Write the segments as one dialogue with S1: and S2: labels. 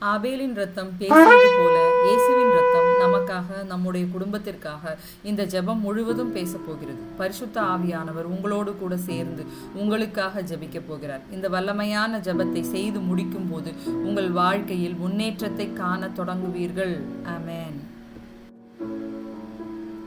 S1: ஆபேலின் ரத்தம் பேசியது போல இயேசுவின் ரத்தம் நமக்காக, நம்முடைய குடும்பத்திற்காக இந்த ஜெபம் முழுவதும் பேச போகிறது. பரிசுத்த ஆவியானவர் உங்களோடு கூட சேர்ந்து உங்களுக்காக ஜெபிக்க போகிறார். இந்த வல்லமையான ஜெபத்தை செய்து முடிக்கும் போது உங்கள் வாழ்க்கையில் முன்னேற்றத்தை காண தொடங்குவீர்கள். ஆமென்.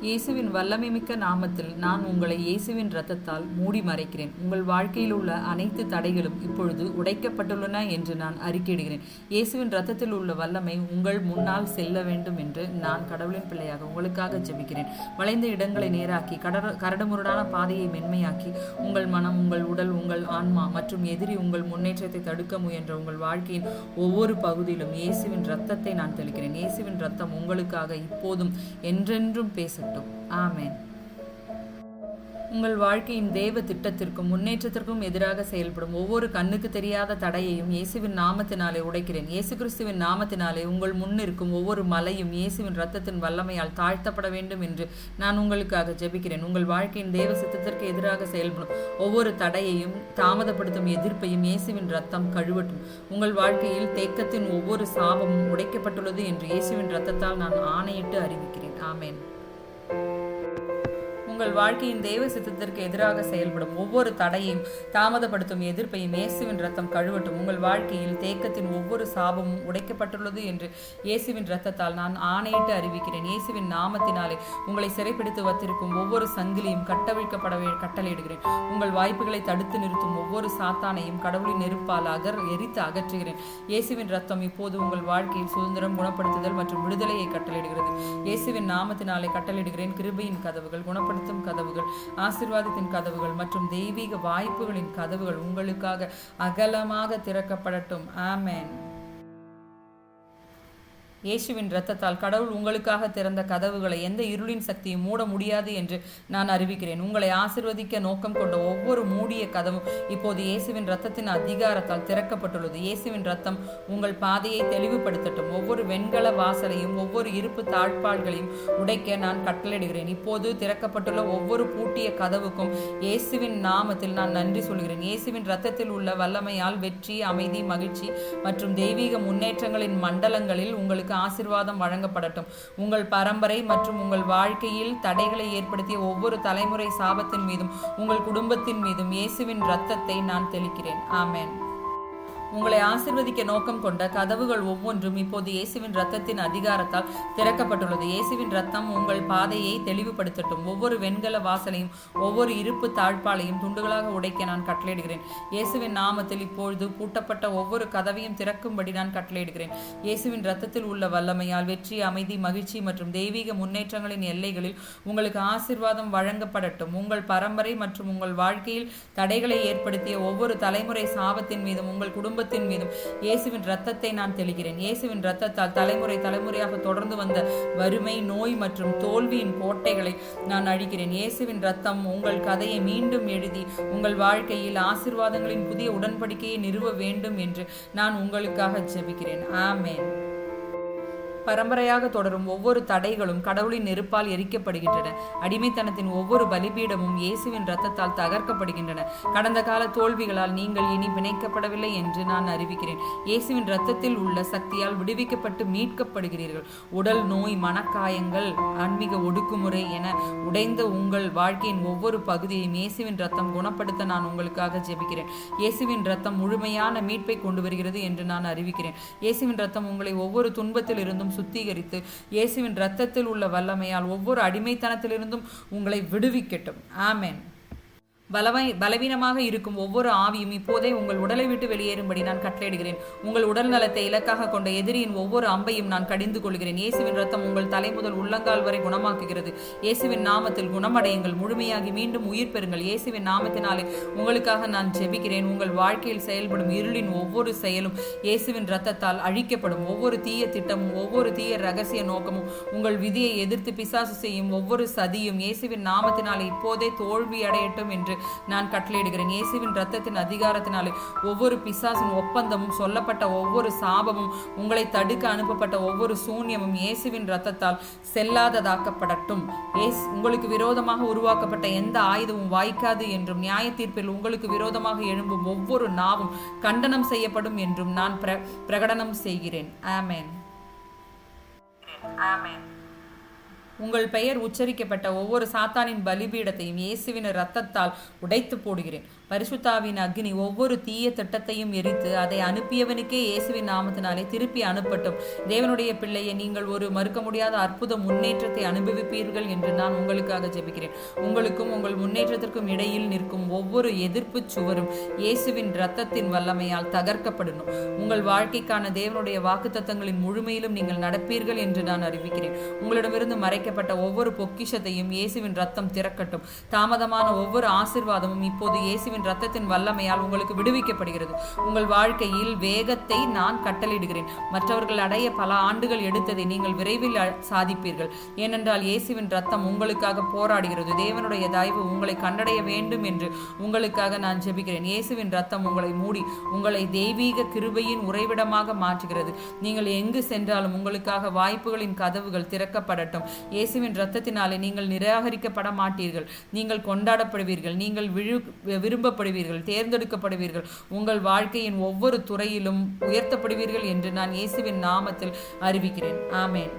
S1: இயேசுவின் வல்லமைமிக்க நாமத்தில் நான் உங்களை இயேசுவின் இரத்தத்தால் மூடி மறைக்கிறேன். உங்கள் வாழ்க்கையில் உள்ள அனைத்து தடைகளும் இப்பொழுது உடைக்கப்பட்டுள்ளன என்று நான் அறிக்கையிடுகிறேன். இயேசுவின் இரத்தத்தில் உள்ள வல்லமை உங்கள் முன்னால் செல்ல வேண்டும் என்று நான் கடவுளின் பிள்ளையாக உங்களுக்காக ஜெபிக்கிறேன். வளைந்த இடங்களை நேராக்கி கரடுமுரடான பாதையை மென்மையாக்கி உங்கள் மனம், உங்கள் உடல், உங்கள் ஆன்மா மற்றும் எதிரி உங்கள் முன்னேற்றத்தை தடுக்க முயன்ற உங்கள் வாழ்க்கையின் ஒவ்வொரு பகுதியிலும் இயேசுவின் இரத்தத்தை நான் தெளிக்கிறேன். இயேசுவின் இரத்தம் உங்களுக்காக இப்போதும் என்றென்றும் பேச ஆமென். உங்கள் வாழ்க்கையின் தேவ திட்டத்திற்கும் முன்னேற்றத்திற்கும் எதிராக செயல்படும் ஒவ்வொரு கண்ணுக்கு தெரியாத தடையையும் இயேசுவின் நாமத்தினாலே உடைக்கிறேன். இயேசு கிறிஸ்துவின் நாமத்தினாலே உங்கள் முன்னிருக்கும் ஒவ்வொரு மலையும் இயேசுவின் இரத்தத்தின் வல்லமையால் தாழ்த்தப்பட வேண்டும் என்று நான் உங்களுக்காக ஜெபிக்கிறேன். உங்கள் வாழ்க்கையின் தேவ சித்தத்திற்கு எதிராக செயல்படும் ஒவ்வொரு தடையையும் தாமதப்படுத்தும் எதிர்ப்பையும் இயேசுவின் இரத்தம் கழுவட்டும். உங்கள் வாழ்க்கையில் தேக்கத்தின் ஒவ்வொரு சாபமும் உடைக்கப்பட்டுள்ளது என்று இயேசுவின் இரத்தத்தால் நான் ஆணையிட்டு அறிவிக்கிறேன். ஆமென். உங்கள் வாழ்க்கையின் தேவ சித்தத்திற்கு எதிராக செயல்படும் ஒவ்வொரு தடையையும் தாமதப்படுத்தும் எதிர்ப்பையும் இயேசுவின் இரத்தம் கழுவட்டும். உங்கள் வாழ்க்கையில் தேக்கத்தின் ஒவ்வொரு சாபமும் உடைக்கப்பட்டுள்ளது என்று இயேசுவின் இரத்தத்தால் நான் ஆணையிட்டு அறிவிக்கிறேன். இயேசுவின் நாமத்தினாலே உங்களை சிறைப்பிடித்து வைத்திருக்கும் ஒவ்வொரு சங்கிலியும் கட்டளையிடுகிறேன். உங்கள் வாய்ப்புகளை தடுத்து நிறுத்தும் ஒவ்வொரு சாத்தானையும் கடவுளின் நெருப்பால் எரித்து அகற்றுகிறேன். இயேசுவின் இரத்தம் இப்போது உங்கள் வாழ்க்கையில் சுதந்திரம், குணப்படுத்துதல் மற்றும் விடுதலையை கட்டளையிடுகிறது. இயேசுவின் நாமத்தினாலே கட்டளையிடுகிறேன். கிருபையின் கதவுகள், குணப்படுத்தும் கதவுகள், ஆசீர்வாதத்தின் கதவுகள் மற்றும் தெய்வீக வாய்ப்புகளின் கதவுகள் உங்களுக்காக அகலமாக திறக்கப்படட்டும். ஆமென். இயேசுவின் இரத்தத்தால் கடவுள் உங்களுக்காக திறந்த கதவுகளை எந்த இருளின் சக்தியும் மூட முடியாது என்று நான் அறிவிக்கிறேன். உங்களை ஆசீர்வதிக்க நோக்கம் கொண்ட ஒவ்வொரு மூடிய கதவும் இப்போது இயேசுவின் இரத்தத்தின் அதிகாரத்தால் திறக்கப்பட்டுள்ளது. இயேசுவின் இரத்தம் உங்கள் பாதையை தெளிவுபடுத்தட்டும். ஒவ்வொரு வெண்கல வாசலையும் ஒவ்வொரு இருப்பு தாழ்பாள்களையும் உடைக்க நான் கட்டளையிடுகிறேன். இப்போது திறக்கப்பட்டுள்ள ஒவ்வொரு பூட்டிய கதவுக்கும் இயேசுவின் நாமத்தில் நான் நன்றி சொல்கிறேன். இயேசுவின் இரத்தத்தில் உள்ள வல்லமையால் வெற்றி, அமைதி, மகிழ்ச்சி மற்றும் தெய்வீக முன்னேற்றங்களின் மண்டலங்களில் உங்களுக்கு ஆசீர்வாதம் வழங்கப்படட்டும். உங்கள் பரம்பரை மற்றும் உங்கள் வாழ்க்கையில் தடைகளை ஏற்படுத்திய ஒவ்வொரு தலைமுறை சாபத்தின் மீதும் உங்கள் குடும்பத்தின் மீதும் இயேசுவின் இரத்தத்தை நான் தெளிக்கிறேன். ஆமென். உங்களை ஆசீர்வதிக்க நோக்கம் கொண்ட கதவுகள் ஒவ்வொன்றும் இப்போது இயேசுவின் இரத்தத்தின் அதிகாரத்தால் திறக்கப்பட்டுள்ளது. இயேசுவின் இரத்தம் உங்கள் பாதையை தெளிவுபடுத்தட்டும். ஒவ்வொரு வெண்கல வாசலையும் ஒவ்வொரு இருப்பு தாழ்பாலையும் துண்டுகளாக உடைக்க நான் கட்டளையிடுகிறேன். இயேசுவின் நாமத்தில் இப்பொழுது பூட்டப்பட்ட ஒவ்வொரு கதவையும் திறக்கும்படி நான் கட்டளையிடுகிறேன். இயேசுவின் இரத்தத்தில் உள்ள வல்லமையால் வெற்றி, அமைதி, மகிழ்ச்சி மற்றும் தெய்வீக முன்னேற்றங்களின் எல்லைகளில் உங்களுக்கு ஆசீர்வாதம் வழங்கப்படட்டும். உங்கள் பரம்பரை மற்றும் உங்கள் வாழ்க்கையில் தடைகளை ஏற்படுத்திய ஒவ்வொரு தலைமுறை சாபத்தின் மீதும் உங்கள் குடும்பத்தின் மீதும் இயேசுவின் இரத்தத்தை நான் தெளிக்கிறேன். இயேசுவின் இரத்தத்தால் தலைமுறையாக தொடர்ந்து வந்த வறுமை, நோய் மற்றும் தோல்வியின் கோட்டைகளை நான் அழிக்கிறேன். இயேசுவின் இரத்தம் உங்கள் கதையை மீண்டும் எழுதி உங்கள் வாழ்க்கையில் ஆசீர்வாதங்களின் புதிய உடன்படிக்கையை நிறுவ வேண்டும் என்று நான் உங்களுக்காக ஜெபிக்கிறேன். ஆமென். பரம்பரையாக தொடரும் ஒவ்வொரு தடைகளும் கடவுளின் நெருப்பால் எரிக்கப்படுகின்றன. அடிமைத்தனத்தின் ஒவ்வொரு பலிபீடமும் இயேசுவின் இரத்தத்தால் தகர்க்கப்படுகின்றன. கடந்த கால தோல்விகளால் நீங்கள் இனி பிணைக்கப்படவில்லை என்று நான் அறிவிக்கிறேன். இயேசுவின் இரத்தத்தில் உள்ள சக்தியால் விடுவிக்கப்பட்டு மீட்கப்படுகிறீர்கள். உடல் நோய், மனக்காயங்கள், ஆன்மீக ஒடுக்குமுறை என உடைந்த உங்கள் வாழ்க்கையின் ஒவ்வொரு பகுதியையும் இயேசுவின் இரத்தம் குணப்படுத்த நான் உங்களுக்காக ஜெபிக்கிறேன். இயேசுவின் இரத்தம் முழுமையான மீட்பை கொண்டு வருகிறது என்று நான் அறிவிக்கிறேன். இயேசுவின் இரத்தம் உங்களை ஒவ்வொரு துன்பத்தில் இருந்தும் சுத்திகரித்து இயேசுவின் இரத்தத்தில் உள்ள வல்லமையால் ஒவ்வொரு அடிமைத்தனத்திலிருந்தும் உங்களை விடுவிக்கட்டும். ஆமென். பலவீனமாக இருக்கும் ஒவ்வொரு ஆவியும் இப்போதே உங்கள் உடலை விட்டு வெளியேறும்படி நான் கட்டளையிடுகிறேன். உங்கள் உடல் நலத்தை இலக்காக கொண்ட எதிரியின் ஒவ்வொரு அம்பையும் நான் கடிந்து கொள்கிறேன். இயேசுவின் இரத்தம் உங்கள் தலை முதல் உள்ளங்கால் வரை குணமாக்குகிறது. இயேசுவின் நாமத்தில் குணமடையுங்கள், முழுமையாகி மீண்டும் உயிர் பெறுங்கள். இயேசுவின் நாமத்தினாலே உங்களுக்காக நான் ஜெபிக்கிறேன். உங்கள் வாழ்க்கையில் செயல்படும் இருளின் ஒவ்வொரு செயலும் இயேசுவின் இரத்தத்தால் அழிக்கப்படும். ஒவ்வொரு தீய திட்டமும் ஒவ்வொரு தீய ரகசிய நோக்கமும் உங்கள் விதியை எதிர்த்து பிசாசு செய்யும் ஒவ்வொரு சதியும் இயேசுவின் நாமத்தினாலே இப்போதே தோல்வி அடையட்டும் என்று நான் கட்டளையிடுகிறேன். இயேசுவின் இரத்தத்தின் அதிகாரத்தினாலே ஒவ்வொரு பிசாசின் ஒப்பந்தமும், சொல்லப்பட்ட ஒவ்வொரு சாபமும், உங்களை தடுக்க அனுப்பப்பட்ட ஒவ்வொரு சூன்யமும் இயேசுவின் இரத்தத்தால் செல்லாததாக்கப்படட்டும். உங்களுக்கு விரோதமாக உருவாக்கப்பட்ட எந்த ஆயுதமும் வாய்க்காது என்றும், நியாய தீர்ப்பில் உங்களுக்கு விரோதமாக எழும்பும் ஒவ்வொரு நாவும் கண்டனம் செய்யப்படும் என்றும் நான் பிரகடனம் செய்கிறேன். ஆமென். உங்கள் பெயர் உச்சரிக்கப்பட்ட ஒவ்வொரு சாத்தானின் பலிபீடத்தையும் இயேசுவின் இரத்தத்தால் உடைத்து போடுகிறேன். பரிசுத்தாவின் அக்னி ஒவ்வொரு தீய திட்டத்தையும் எரித்து அதை அனுப்பியவனுக்கே இயேசுவின் நாமத்தினாலே திருப்பி அனுப்பட்டும். தேவனுடைய பிள்ளையை, நீங்கள் ஒரு மறுக்க முடியாத அற்புத முன்னேற்றத்தை அனுபவிப்பீர்கள் என்று நான் உங்களுக்காக ஜெபிக்கிறேன். உங்களுக்கும் உங்கள் முன்னேற்றத்திற்கும் இடையில் நிற்கும் ஒவ்வொரு எதிர்ப்பு சுவரும் இயேசுவின் இரத்தத்தின் வல்லமையால் தகர்க்கப்படணும். உங்கள் வாழ்க்கைக்கான தேவனுடைய வாக்குத்தத்தங்களின் முழுமையிலும் நீங்கள் நடப்பீர்கள் என்று நான் அறிவிக்கிறேன். உங்களிடமிருந்து மறைக்கப்பட்ட ஒவ்வொரு பொக்கிஷத்தையும் இயேசுவின் இரத்தம் திறக்கட்டும். தாமதமான ஒவ்வொரு ஆசீர்வாதமும் இப்போது இயேசுவின் இரத்தத்தின் வல்லமையால் உங்களுக்கு விடுவிக்கப்படுகிறது. உங்கள் வாழ்க்கையில் வேகத்தை நான் கட்டளையிடுகிறேன். மற்றவர்கள் அடைய பல ஆண்டுகள் எடுத்ததை நீங்கள் விரைவில் சாதிப்பீர்கள். ஏனென்றால் இயேசுவின் இரத்தம் உங்களுக்காக போராடுகிறது. தேவனுடைய தயவு உங்களை கண்டடைய வேண்டும் என்று உங்களுக்காக நான் ஜெபிக்கிறேன். இயேசுவின் இரத்தம் உங்களை மூடி உங்களை தெய்வீக கிருபையின் உறைவிடமாக மாற்றுகிறது. நீங்கள் எங்கு சென்றாலும் உங்களுக்காக வாய்ப்புகளின் கதவுகள் திறக்கப்படட்டும். இயேசுவின் இரத்தத்தினாலே நீங்கள் நிராகரிக்கப்பட மாட்டீர்கள். நீங்கள் கொண்டாடப்படுவீர்கள். நீங்கள் விரும்பப்படுவீர்கள், தேர்ந்தெடுக்கப்படுவீர்கள். உங்கள் வாழ்க்கையின் ஒவ்வொரு துறையிலும் உயர்த்தப்படுவீர்கள் என்று நான் இயேசுவின் நாமத்தில் அறிவிக்கிறேன். ஆமென்.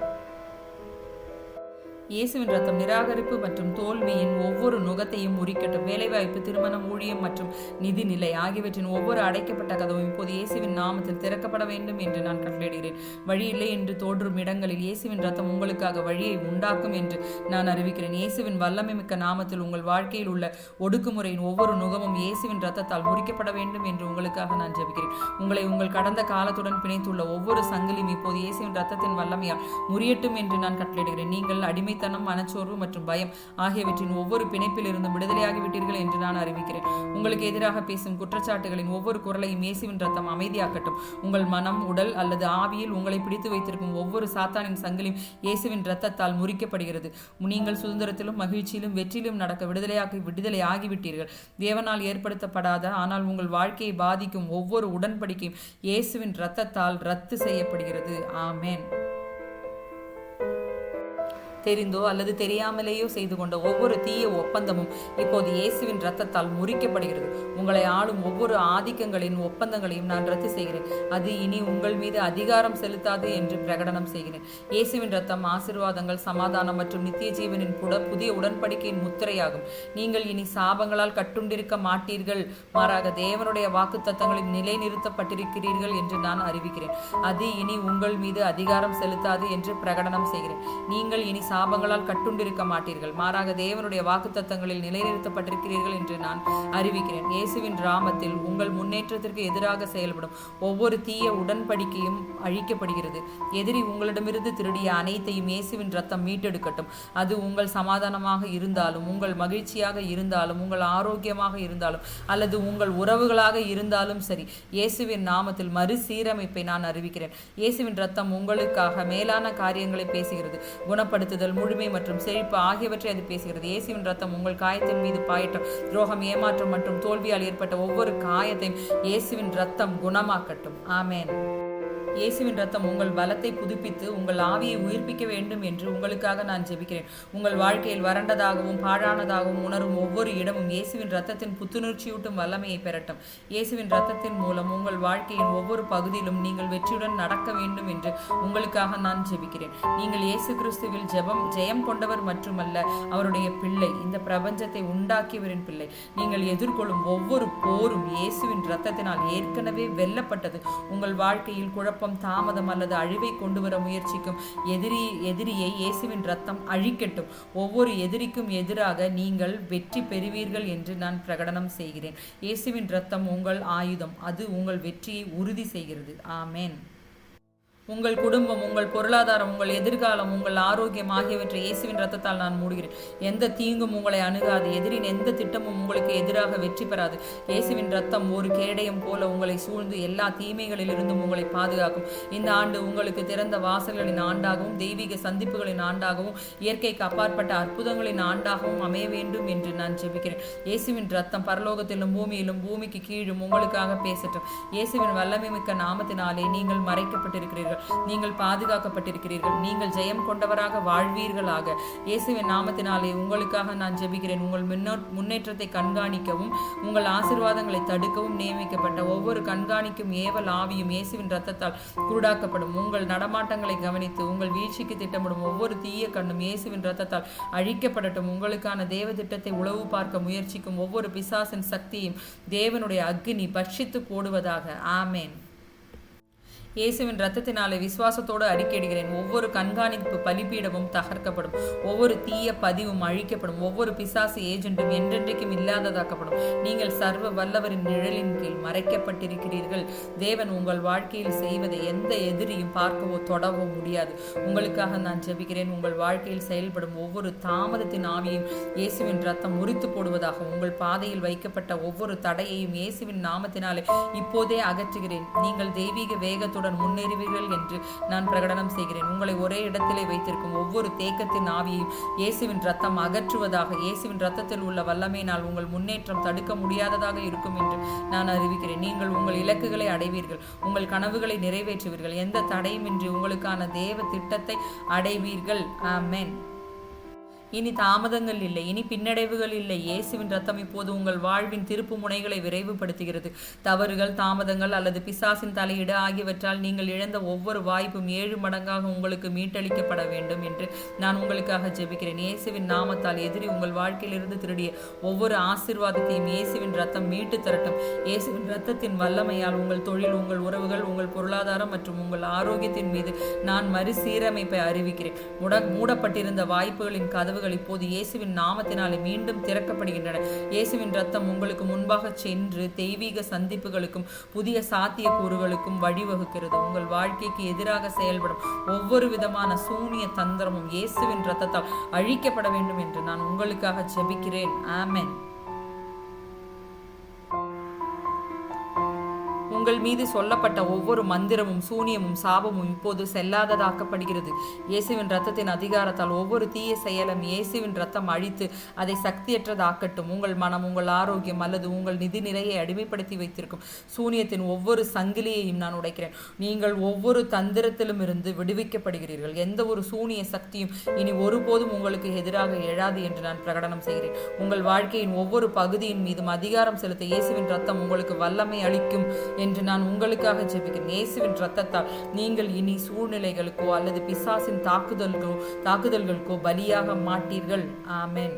S1: இயேசுவின் இரத்தம் நிராகரிப்பு மற்றும் தோல்வியின் ஒவ்வொரு நுகத்தையும் முறிக்கட்டும். வேலைவாய்ப்பு, திருமணம், ஊழியம் மற்றும் நிதி நிலை ஆகியவற்றின் ஒவ்வொரு அடைக்கப்பட்ட கதவும் இப்போது இயேசுவின் நாமத்தில் திறக்கப்பட வேண்டும் என்று நான் கட்டளையிடுகிறேன். வழி இல்லை என்று தோன்றும் இடங்களில் இயேசுவின் இரத்தம் உங்களுக்காக வழியை உண்டாக்கும் என்று நான் அறிவிக்கிறேன். இயேசுவின் வல்லமை மிக்க நாமத்தில் உங்கள் வாழ்க்கையில் உள்ள ஒடுக்குமுறையின் ஒவ்வொரு நுகமும் இயேசுவின் இரத்தத்தால் முறிக்கப்பட வேண்டும் என்று உங்களுக்காக நான் ஜெபிக்கிறேன். உங்களை உங்கள் கடந்த காலத்துடன் பிணைத்துள்ள ஒவ்வொரு சங்கிலியும் இப்போது இயேசுவின் இரத்தத்தின் வல்லமையால் முறியட்டும் என்று நான் கட்டளையிடுகிறேன். நீங்கள் அடிமைத்தனம், மனச்சோர்வு மற்றும் பயம் ஆகியவற்றின் ஒவ்வொரு பிணைப்பில் இருந்து விடுதலையாகிவிட்டீர்கள் என்று நான் அறிவிக்கிறேன். உங்களுக்கு எதிராக பேசும் குற்றச்சாட்டுகளின் ஒவ்வொரு குரலையும் இயேசுவின் இரத்தம் அமைதியாக்கட்டும். உங்கள் மனம், உடல் அல்லது ஆவியில் உங்களை பிடித்து வைத்திருக்கும் ஒவ்வொரு சாத்தானின் சங்கிலியும் இயேசுவின் இரத்தத்தால் முறிக்கப்படுகிறது. நீங்கள் சுதந்திரத்திலும் மகிழ்ச்சியிலும் வெற்றியிலும் நடக்க விடுதலை ஆகிவிட்டீர்கள். தேவனால் ஏற்படுத்தப்படாத ஆனால் உங்கள் வாழ்க்கையை பாதிக்கும் ஒவ்வொரு உடன்படிக்கையும் இயேசுவின் இரத்தத்தால் ரத்து செய்யப்படுகிறது. ஆமென். தெரிந்தோ அல்லது தெரியாமலேயோ செய்து கொண்ட ஒவ்வொரு தீய ஒப்பந்தமும் இப்போது இயேசுவின் இரத்தத்தால் முறிக்கப்படுகிறது. உங்களை ஆளும் ஒவ்வொரு ஆதிக்கங்களின் ஒப்பந்தங்களையும் நான் ரத்து செய்கிறேன். அது இனி உங்கள் மீது அதிகாரம் செலுத்தாது என்று பிரகடனம் செய்கிறேன். இயேசுவின் இரத்தம் ஆசீர்வாதங்கள், சமாதானம் மற்றும் நித்திய ஜீவனின் புதிய உடன்படிக்கையின் முத்திரையாகும். நீங்கள் இனி சாபங்களால் கட்டுண்டிருக்க மாட்டீர்கள். மாறாக தேவனுடைய வாக்குத்தத்தங்களில் நிலைநிறுத்தப்பட்டிருக்கிறீர்கள் என்று நான் அறிவிக்கிறேன். அது இனி உங்கள் மீது அதிகாரம் செலுத்தாது என்று பிரகடனம் செய்கிறேன். நீங்கள் இனி சாபங்களால் கட்டுண்டிருக்க மாட்டீர்கள். மாறாக தேவனுடைய வாக்குத்தத்தங்களில் நிலைநிறுத்தப்பட்டிருக்கிறீர்கள் என்று நான் அறிவிக்கிறேன். இயேசுவின் நாமத்தில் உங்கள் முன்னேற்றத்திற்கு எதிராக செயல்படும் ஒவ்வொரு தீய உடன்படிக்கையும் அழிக்கப்படுகிறது. எதிரி உங்களிடமிருந்து திருடிய அனைத்தையும் இயேசுவின் இரத்தம் மீட்டெடுக்கட்டும். அது உங்கள் சமாதானமாக இருந்தாலும், உங்கள் மகிழ்ச்சியாக இருந்தாலும், உங்கள் ஆரோக்கியமாக இருந்தாலும் அல்லது உங்கள் உறவுகளாக இருந்தாலும் சரி, இயேசுவின் நாமத்தில் மறுசீரமைப்பை நான் அறிவிக்கிறேன். இயேசுவின் இரத்தம் உங்களுக்காக மேலான காரியங்களை பேசுகிறது. குணப்படுத்துதல், முழுமை மற்றும் செழிப்பு ஆகியவற்றை அது பேசுகிறது. இயேசுவின் இரத்தம் உங்கள் காயத்தின் மீது பாயட்டும். துரோகம், ஏமாற்றம் மற்றும் தோல்வியால் ஏற்பட்ட ஒவ்வொரு காயத்தையும் இயேசுவின் இரத்தம் குணமாக்கட்டும். ஆமென். இயேசுவின் இரத்தம் உங்கள் பலத்தை புதுப்பித்து உங்கள் ஆவியை உயிர்ப்பிக்க வேண்டும் என்று உங்களுக்காக நான் ஜெபிக்கிறேன். உங்கள் வாழ்க்கையில் வறண்டதாகவும் பாழானதாகவும் உணரும் ஒவ்வொரு இடமும் இயேசுவின் இரத்தத்தின் புத்துணர்ச்சியூட்டும் வல்லமையை பெறட்டும். இயேசுவின் இரத்தத்தின் மூலம் உங்கள் வாழ்க்கையின் ஒவ்வொரு பகுதியிலும் நீங்கள் வெற்றியுடன் நடக்க வேண்டும் என்று உங்களுக்காக நான் ஜெபிக்கிறேன். நீங்கள் இயேசு கிறிஸ்துவில் ஜெயம் கொண்டவர் மட்டுமல்ல, அவருடைய பிள்ளை, இந்த பிரபஞ்சத்தை உண்டாக்கியவரின் பிள்ளை. நீங்கள் எதிர்கொள்ளும் ஒவ்வொரு போரும் இயேசுவின் இரத்தத்தினால் ஏற்கனவே வெல்லப்பட்டது. உங்கள் வாழ்க்கையில் குழப்பம், தாமதம் அல்லது அழிவை கொண்டு வர முயற்சிக்கும் எதிரியை இயேசுவின் இரத்தம் அழிக்கட்டும். ஒவ்வொரு எதிரிக்கும் எதிராக நீங்கள் வெற்றி பெறுவீர்கள் என்று நான் பிரகடனம் செய்கிறேன். இயேசுவின் இரத்தம் உங்கள் ஆயுதம். அது உங்கள் வெற்றியை உறுதி செய்கிறது. ஆமென். உங்கள் குடும்பம், உங்கள் பொருளாதாரம், உங்கள் எதிர்காலம், உங்கள் ஆரோக்கியம் ஆகியவற்றை இயேசுவின் ரத்தத்தால் நான் மூடுகிறேன். எந்த தீங்கும் உங்களை அணுகாது. எதிரின் எந்த திட்டமும் உங்களுக்கு எதிராக வெற்றி பெறாது. இயேசுவின் ரத்தம் ஒரு கேடயம் போல உங்களை சூழ்ந்து எல்லா தீமைகளிலிருந்தும் உங்களை பாதுகாக்கும். இந்த ஆண்டு உங்களுக்கு திறந்த வாசல்களின் ஆண்டாகவும், தெய்வீக சந்திப்புகளின் ஆண்டாகவும், இயற்கைக்கு அப்பாற்பட்ட அற்புதங்களின் ஆண்டாகவும் அமைய வேண்டும் என்று நான் ஜெபிக்கிறேன். இயேசுவின் ரத்தம் பரலோகத்திலும் பூமியிலும் பூமிக்கு கீழும் உங்களுக்காக பேசட்டும். இயேசுவின் வல்லமை மிக்க நாமத்தினாலே நீங்கள் மறைக்கப்பட்டிருக்கிறீர்கள். நீங்கள் பாதுகாக்கப்பட்டிருக்கிறீர்கள். நீங்கள் ஜெயம் கொண்டவராக வாழ்வீர்களாக. இயேசுவின் நாமத்தினாலே உங்களுக்காக நான் ஜெபிக்கிறேன். உங்கள் முன்னேற்றத்தை கண்காணிக்கவும், உங்கள் ஆசீர்வாதங்களை தடுக்கவும் நியமிக்கப்பட்ட ஒவ்வொரு கண்காணிக்கும் ஏவல் ஆவியும் இயேசுவின் ரத்தத்தால் குருடாக்கப்படும். உங்கள் நடமாட்டங்களை கவனித்து உங்கள் வீழ்ச்சிக்கு திட்டமிடும் ஒவ்வொரு தீய கண்ணும் இயேசுவின் ரத்தத்தால் அழிக்கப்படட்டும். உங்களுக்கான தேவ திட்டத்தை உளவு பார்க்க முயற்சிக்கும் ஒவ்வொரு பிசாசின் சக்தியும் தேவனுடைய அக்கினி பட்சித்து போடுவதாக. ஆமேன். இயேசுவின் ரத்தத்தினாலே விசுவாசத்தோடு அறிக்கையிடுகிறேன். ஒவ்வொரு கண்காணிப்பு பலிபீடமும் தகர்க்கப்படும். ஒவ்வொரு தீய பதிவும் அழிக்கப்படும். ஒவ்வொரு பிசாசு ஏஜென்ட்டும் என்றென்றைக்கும் இல்லாததாக்கப்படும். நீங்கள் சர்வ வல்லவரின் நிழலின் கீழ் மறைக்கப்பட்டிருக்கிறீர்கள். தேவன் உங்கள் வாழ்க்கையில் செய்வதை எந்த எதிரியும் பார்க்கவோ தொடவோ முடியாது. உங்களுக்காக நான் ஜெபிக்கிறேன். உங்கள் வாழ்க்கையில் செயல்படும் ஒவ்வொரு தாமதத்தின் ஆவியையும் இயேசுவின் ரத்தம் முறித்து போடுவதாக. உங்கள் பாதையில் வைக்கப்பட்ட ஒவ்வொரு தடையையும் இயேசுவின் நாமத்தினாலே இப்போதே அகற்றுகிறேன். நீங்கள் தெய்வீக வேகத்துடன் முன்னேறுவீர்கள் என்று நான் பிரகடனம் செய்கிறேன். உங்களை ஒரே இடத்திலே வைத்திருக்கும் ஒவ்வொரு தேக்கத்தின் ஆவியையும் இயேசுவின் ரத்தம் அகற்றுவதாக. இயேசுவின் ரத்தத்தில் உள்ள வல்லமையினால் உங்கள் முன்னேற்றம் தடுக்க முடியாததாக இருக்கும் என்று நான் அறிவிக்கிறேன். நீங்கள் உங்கள் இலக்குகளை அடைவீர்கள். உங்கள் கனவுகளை நிறைவேற்றுவீர்கள். எந்த தடையுமின்றி உங்களுக்கான தேவ திட்டத்தை அடைவீர்கள். ஆமென். இனி தாமதங்கள் இல்லை, இனி பின்னடைவுகள் இல்லை. இயேசுவின் ரத்தம் இப்போது உங்கள் வாழ்வின் திருப்பு முனைகளை விரைவுபடுத்துகிறது. தவறுகள், தாமதங்கள் அல்லது பிசாசின் தலையீடு ஆகியவற்றால் நீங்கள் இழந்த ஒவ்வொரு வாய்ப்பும் 7 மடங்காக உங்களுக்கு மீட்டளிக்கப்பட வேண்டும் என்று நான் உங்களுக்காக ஜெபிக்கிறேன். இயேசுவின் நாமத்தால் எதிரி உங்கள் வாழ்க்கையிலிருந்து திருடிய ஒவ்வொரு ஆசீர்வாதத்தையும் இயேசுவின் ரத்தம் மீட்டு தரட்டும். இயேசுவின் ரத்தத்தின் வல்லமையால் உங்கள் தொழில், உங்கள் உறவுகள், உங்கள் பொருளாதாரம் மற்றும் உங்கள் ஆரோக்கியத்தின் மீது நான் மறுசீரமைப்பை அறிவிக்கிறேன். மூடப்பட்டிருந்த வாய்ப்புகளின் கதவு இப்போது இயேசுவின் நாமத்தினாலே மீண்டும் திறக்கப்படுகின்றன. இயேசுவின் ரத்தம் உங்களுக்கு முன்பாக சென்று தெய்வீக சந்திப்புகளுக்கும் புதிய சாத்தியக்கூறுகளுக்கும் வழிவகுக்கிறது. உங்கள் வாழ்க்கைக்கு எதிராக செயல்படும் ஒவ்வொரு விதமான சூனிய தந்திரமும் இயேசுவின் ரத்தத்தால் அழிக்கப்பட வேண்டும் என்று நான் உங்களுக்காக ஜெபிக்கிறேன். ஆமென். உங்கள் மீது சொல்லப்பட்ட ஒவ்வொரு மந்திரமும் சூனியமும் சாபமும் இப்போது செல்லாததாக்கப்படுகிறது. இயேசுவின் ரத்தத்தின் அதிகாரத்தால் ஒவ்வொரு தீய செயலும் இயேசுவின் ரத்தம் அழித்து அதை சக்தியற்றதாக்கட்டும். உங்கள் மனம், உங்கள் ஆரோக்கியம் அல்லது உங்கள் நிதி நிலையை அடிமைப்படுத்தி வைத்திருக்கும் சூனியத்தின் ஒவ்வொரு சங்கிலியையும் நான் உடைக்கிறேன். நீங்கள் ஒவ்வொரு தந்திரத்திலும் இருந்து விடுவிக்கப்படுகிறீர்கள். எந்த ஒரு சூனிய சக்தியும் இனி ஒருபோதும் உங்களுக்கு எதிராக எழாது என்று நான் பிரகடனம் செய்கிறேன். உங்கள் வாழ்க்கையின் ஒவ்வொரு பகுதியின் மீதும் அதிகாரம் செலுத்த இயேசுவின் ரத்தம் உங்களுக்கு வல்லமை அளிக்கும் என்று நான் உங்களுக்காக ஜெபிக்கிறேன். இயேசுவின் ரத்தத்தால் நீங்கள் இனி சூழ்நிலைகளுக்கோ அல்லது பிசாசின் தாக்குதல்களுக்கோ பலியாக மாட்டீர்கள். ஆமென்.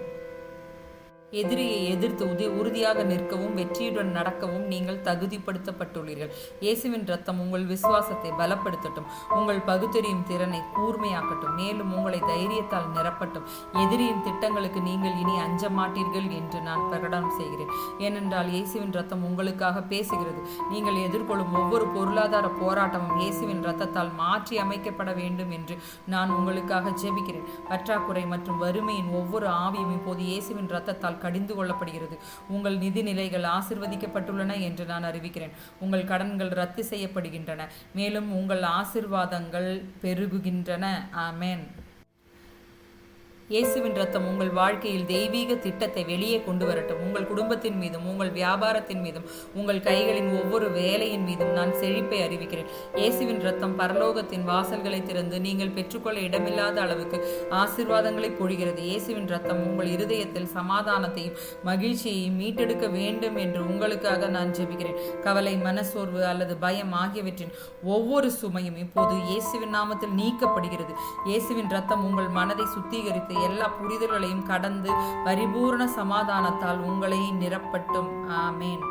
S1: எதிரியை எதிர்த்து உறுதியாக நிற்கவும் வெற்றியுடன் நடக்கவும் நீங்கள் தகுதிப்படுத்தப்பட்டுள்ளீர்கள். இயேசுவின் ரத்தம் உங்கள் விசுவாசத்தை பலப்படுத்தட்டும். உங்கள் பகுத்தறியும் திறனை கூர்மையாக்கட்டும். மேலும் உங்களை தைரியத்தால் நிரப்பட்டும். எதிரியின் திட்டங்களுக்கு நீங்கள் இனி அஞ்ச மாட்டீர்கள் என்று நான் பிரகடனம் செய்கிறேன். ஏனென்றால் இயேசுவின் ரத்தம் உங்களுக்காக பேசுகிறது. நீங்கள் எதிர்கொள்ளும் ஒவ்வொரு பொருளாதார போராட்டமும் இயேசுவின் ரத்தத்தால் மாற்றி அமைக்கப்பட வேண்டும் என்று நான் உங்களுக்காக ஜெபிக்கிறேன். பற்றாக்குறை மற்றும் வறுமையின் ஒவ்வொரு ஆவியும் இப்போது இயேசுவின் ரத்தத்தால் கடிந்து கொள்ளப்படுகிறது. உங்கள் நிதி நிலைகள் ஆசீர்வதிக்கப்பட்டுள்ளன என்று நான் அறிவிக்கிறேன். உங்கள் கடன்கள் ரத்து செய்யப்படுகின்றன. மேலும் உங்கள் ஆசீர்வாதங்கள் பெருகுகின்றன. ஆமென். இயேசுவின் ரத்தம் உங்கள் வாழ்க்கையில் தெய்வீக திட்டத்தை வெளியே கொண்டு வரட்டும். உங்கள் குடும்பத்தின் மீதும் உங்கள் வியாபாரத்தின் மீதும் உங்கள் கைகளின் ஒவ்வொரு வேலையின் மீதும் நான் செழிப்பை அறிவிக்கிறேன். இயேசுவின் ரத்தம் பரலோகத்தின் வாசல்களை திறந்து நீங்கள் பெற்றுக்கொள்ள இடமில்லாத அளவுக்கு ஆசீர்வாதங்களை பொழிகிறது. இயேசுவின் ரத்தம் உங்கள் இருதயத்தில் சமாதானத்தையும் மகிழ்ச்சியையும் மீட்டெடுக்க வேண்டும் என்று உங்களுக்காக நான் ஜெபிக்கிறேன். கவலை, மனசோர்வு அல்லது பயம் ஆகியவற்றின் ஒவ்வொரு சுமையும் இப்போது இயேசுவின் நாமத்தில் நீக்கப்படுகிறது. இயேசுவின் ரத்தம் உங்கள் மனதை சுத்திகரித்து எல்லா புரிதல்களையும் கடந்து பரிபூர்ண சமாதானத்தால் உங்களை நிரப்பட்டும். ஆமென்.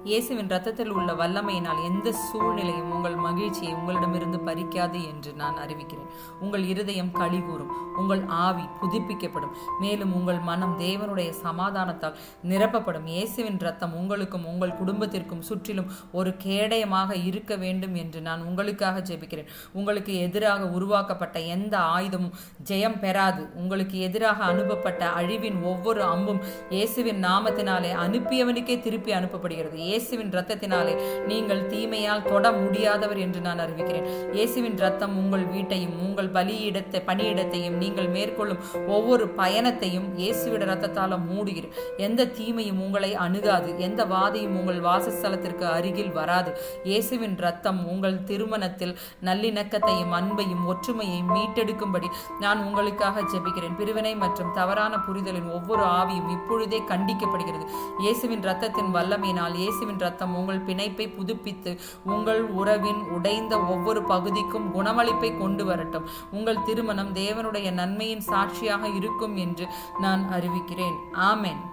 S1: இயேசுவின் இரத்தத்தில் உள்ள வல்லமையினால் எந்த சூழ்நிலையும் உங்கள் மகிழ்ச்சியை உங்களிடமிருந்து பறிக்காது என்று நான் அறிவிக்கிறேன். உங்கள் இருதயம் களிகூரும், உங்கள் ஆவி புதுப்பிக்கப்படும், மேலும் உங்கள் மனம் தேவனுடைய சமாதானத்தால் நிரப்பப்படும். இயேசுவின் இரத்தம் உங்களுக்கும் உங்கள் குடும்பத்திற்கும் சுற்றிலும் ஒரு கேடயமாக இருக்க வேண்டும் என்று நான் உங்களுக்காக ஜெபிக்கிறேன். உங்களுக்கு எதிராக உருவாக்கப்பட்ட எந்த ஆயுதமும் ஜெயம் பெறாது. உங்களுக்கு எதிராக அனுப்பப்பட்ட அழிவின் ஒவ்வொரு அம்பும் இயேசுவின் நாமத்தினாலே அனுப்பியவனுக்கே திருப்பி அனுப்பப்படுகிறது. இயேசுவின் இரத்தத்தினாலே நீங்கள் தீமையால் தொட முடியாதவர் என்று நான் அறிவிக்கிறேன். இயேசுவின் இரத்தம் உங்கள் வீட்டையும் உங்கள் பணியிடத்தையும் நீங்கள் மேற்கொள்ளும் ஒவ்வொரு பயணத்தையும் இயேசுவின் இரத்தத்தால் மூடுகிறேன். எந்த தீமையும் உங்களை அணுகாது, எந்த வாதையும் உங்கள் வாசஸ்தலத்திற்கு அருகில் வராது. இயேசுவின் இரத்தம் உங்கள் திருமணத்தில் நல்லிணக்கத்தையும் அன்பையும் ஒற்றுமையையும் மீட்டெடுக்கும்படி நான் உங்களுக்காக ஜெபிக்கிறேன். பிரிவினை மற்றும் தவறான புரிதலின் ஒவ்வொரு ஆவியும் இப்பொழுதே கண்டிக்கப்படுகிறது. இயேசுவின் இரத்தத்தின் வல்லமையினால் இயேசுவின் இரத்தம் உங்கள் பிணைப்பை புதுப்பித்து உங்கள் உறவின் உடைந்த ஒவ்வொரு பகுதிக்கும் குணமளிப்பை கொண்டு வரட்டும். உங்கள் திருமணம் தேவனுடைய நன்மையின் சாட்சியாக இருக்கும் என்று நான் அறிவிக்கிறேன். ஆமென்.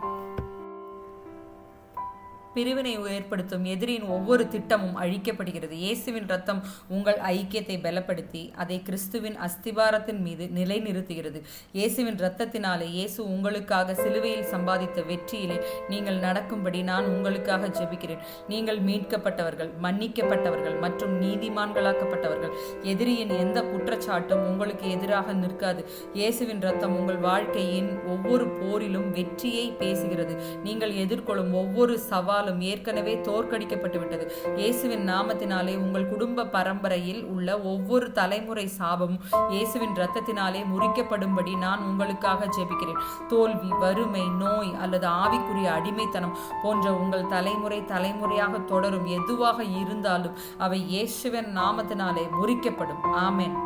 S1: பிரிவினை ஏற்படுத்தும் எதிரியின் ஒவ்வொரு திட்டமும் அழிக்கப்படுகிறது. இயேசுவின் இரத்தம் உங்கள் ஐக்கியத்தை பலப்படுத்தி அதை கிறிஸ்துவின் அஸ்திபாரத்தின் மீது நிலைநிறுத்துகிறது. இயேசுவின் இரத்தத்தினாலே இயேசு உங்களுக்காக சிலுவையில் சம்பாதித்த வெற்றியிலே நீங்கள் நடக்கும்படி நான் உங்களுக்காக ஜெபிக்கிறேன். நீங்கள் மீட்கப்பட்டவர்கள், மன்னிக்கப்பட்டவர்கள் மற்றும் நீதிமான்களாக்கப்பட்டவர்கள். எதிரியின் எந்த குற்றச்சாட்டும் உங்களுக்கு எதிராக நிற்காது. இயேசுவின் இரத்தம் உங்கள் வாழ்க்கையின் ஒவ்வொரு போரிலும் வெற்றியை பேசுகிறது. நீங்கள் எதிர்கொள்ளும் ஒவ்வொரு சவால் ஏற்கனவே தோற்கடிக்கப்பட்டுவிட்டது. இயேசுவின் நாமத்தினாலே உங்கள் குடும்ப பரம்பரையில் உள்ள ஒவ்வொரு தலைமுறை சாபமும் இயேசுவின் இரத்தத்தினாலே முறிக்கப்படும்படி நான் உங்களுக்காக ஜெபிக்கிறேன். தோல்வி, வறுமை, நோய் அல்லது ஆவிக்குரிய அடிமைத்தனம் போன்ற உங்கள் தலைமுறையாக தொடரும் எதுவாக இருந்தாலும் அவை இயேசுவின் நாமத்தினாலே முறிக்கப்படும். ஆமென்.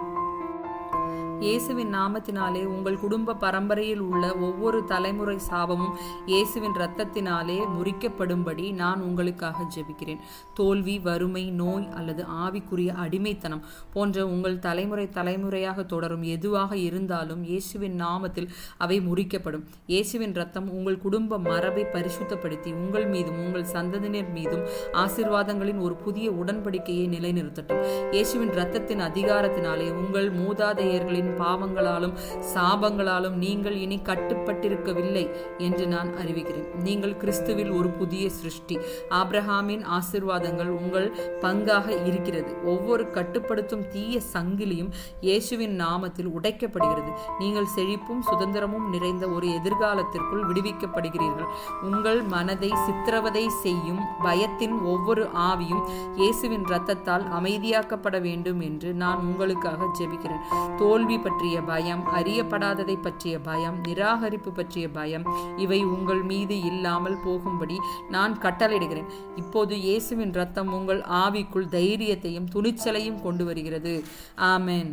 S1: இயேசுவின் நாமத்தினாலே உங்கள் குடும்ப பரம்பரையில் உள்ள ஒவ்வொரு தலைமுறை சாபமும் இயேசுவின் இரத்தத்தினாலே முறிக்கப்படும்படி நான் உங்களுக்காக ஜெபிக்கிறேன். தோல்வி, வறுமை, நோய் அல்லது ஆவிக்குரிய அடிமைத்தனம் போன்ற உங்கள் தலைமுறையாக தொடரும் எதுவாக இருந்தாலும் இயேசுவின் நாமத்தில் அவை முறிக்கப்படும். இயேசுவின் இரத்தம் உங்கள் குடும்ப மரபை பரிசுத்தப்படுத்தி உங்கள் மீதும் உங்கள் சந்ததியினர் மீதும் ஆசீர்வாதங்களின் ஒரு புதிய உடன்படிக்கையை நிலைநிறுத்தட்டும். இயேசுவின் இரத்தத்தின் அதிகாரத்தினாலே உங்கள் மூதாதையர்களின் பாவங்களாலும் சாபங்களாலும் நீங்கள் இனி கட்டுப்பட்டிருக்கவில்லை என்று நான் அறிவிக்கிறேன். நீங்கள் கிறிஸ்துவில் ஒரு புதிய சிருஷ்டி. ஆபிரகாமின் ஆசீர்வாதங்கள் உங்கள் பங்காக இருக்கிறது. ஒவ்வொரு கட்டுப்படுத்தும் தீய சங்கிலியும் இயேசுவின் நாமத்தில் உடைக்கப்படுகிறது. நீங்கள் செழிப்பும் சுதந்திரமும் நிறைந்த ஒரு எதிர்காலத்திற்குள் விடுவிக்கப்படுகிறீர்கள். உங்கள் மனதை சித்திரவதை செய்யும் பயத்தின் ஒவ்வொரு ஆவியும் இயேசுவின் இரத்தத்தால் அமைதியாக்கப்பட வேண்டும் என்று நான் உங்களுக்காக ஜெபிக்கிறேன். தோல்வி பற்றிய பயம், அறியப்படாததை பற்றிய பயம், நிராகரிப்பு பற்றிய பயம் இவை உங்கள் மீது இல்லாமல் போகும்படி நான் கட்டளையிடுகிறேன். இப்போது இயேசுவின் இரத்தம் உங்கள் ஆவிக்குள் தைரியத்தையும் துணிச்சலையும் கொண்டு வருகிறது. ஆமென்.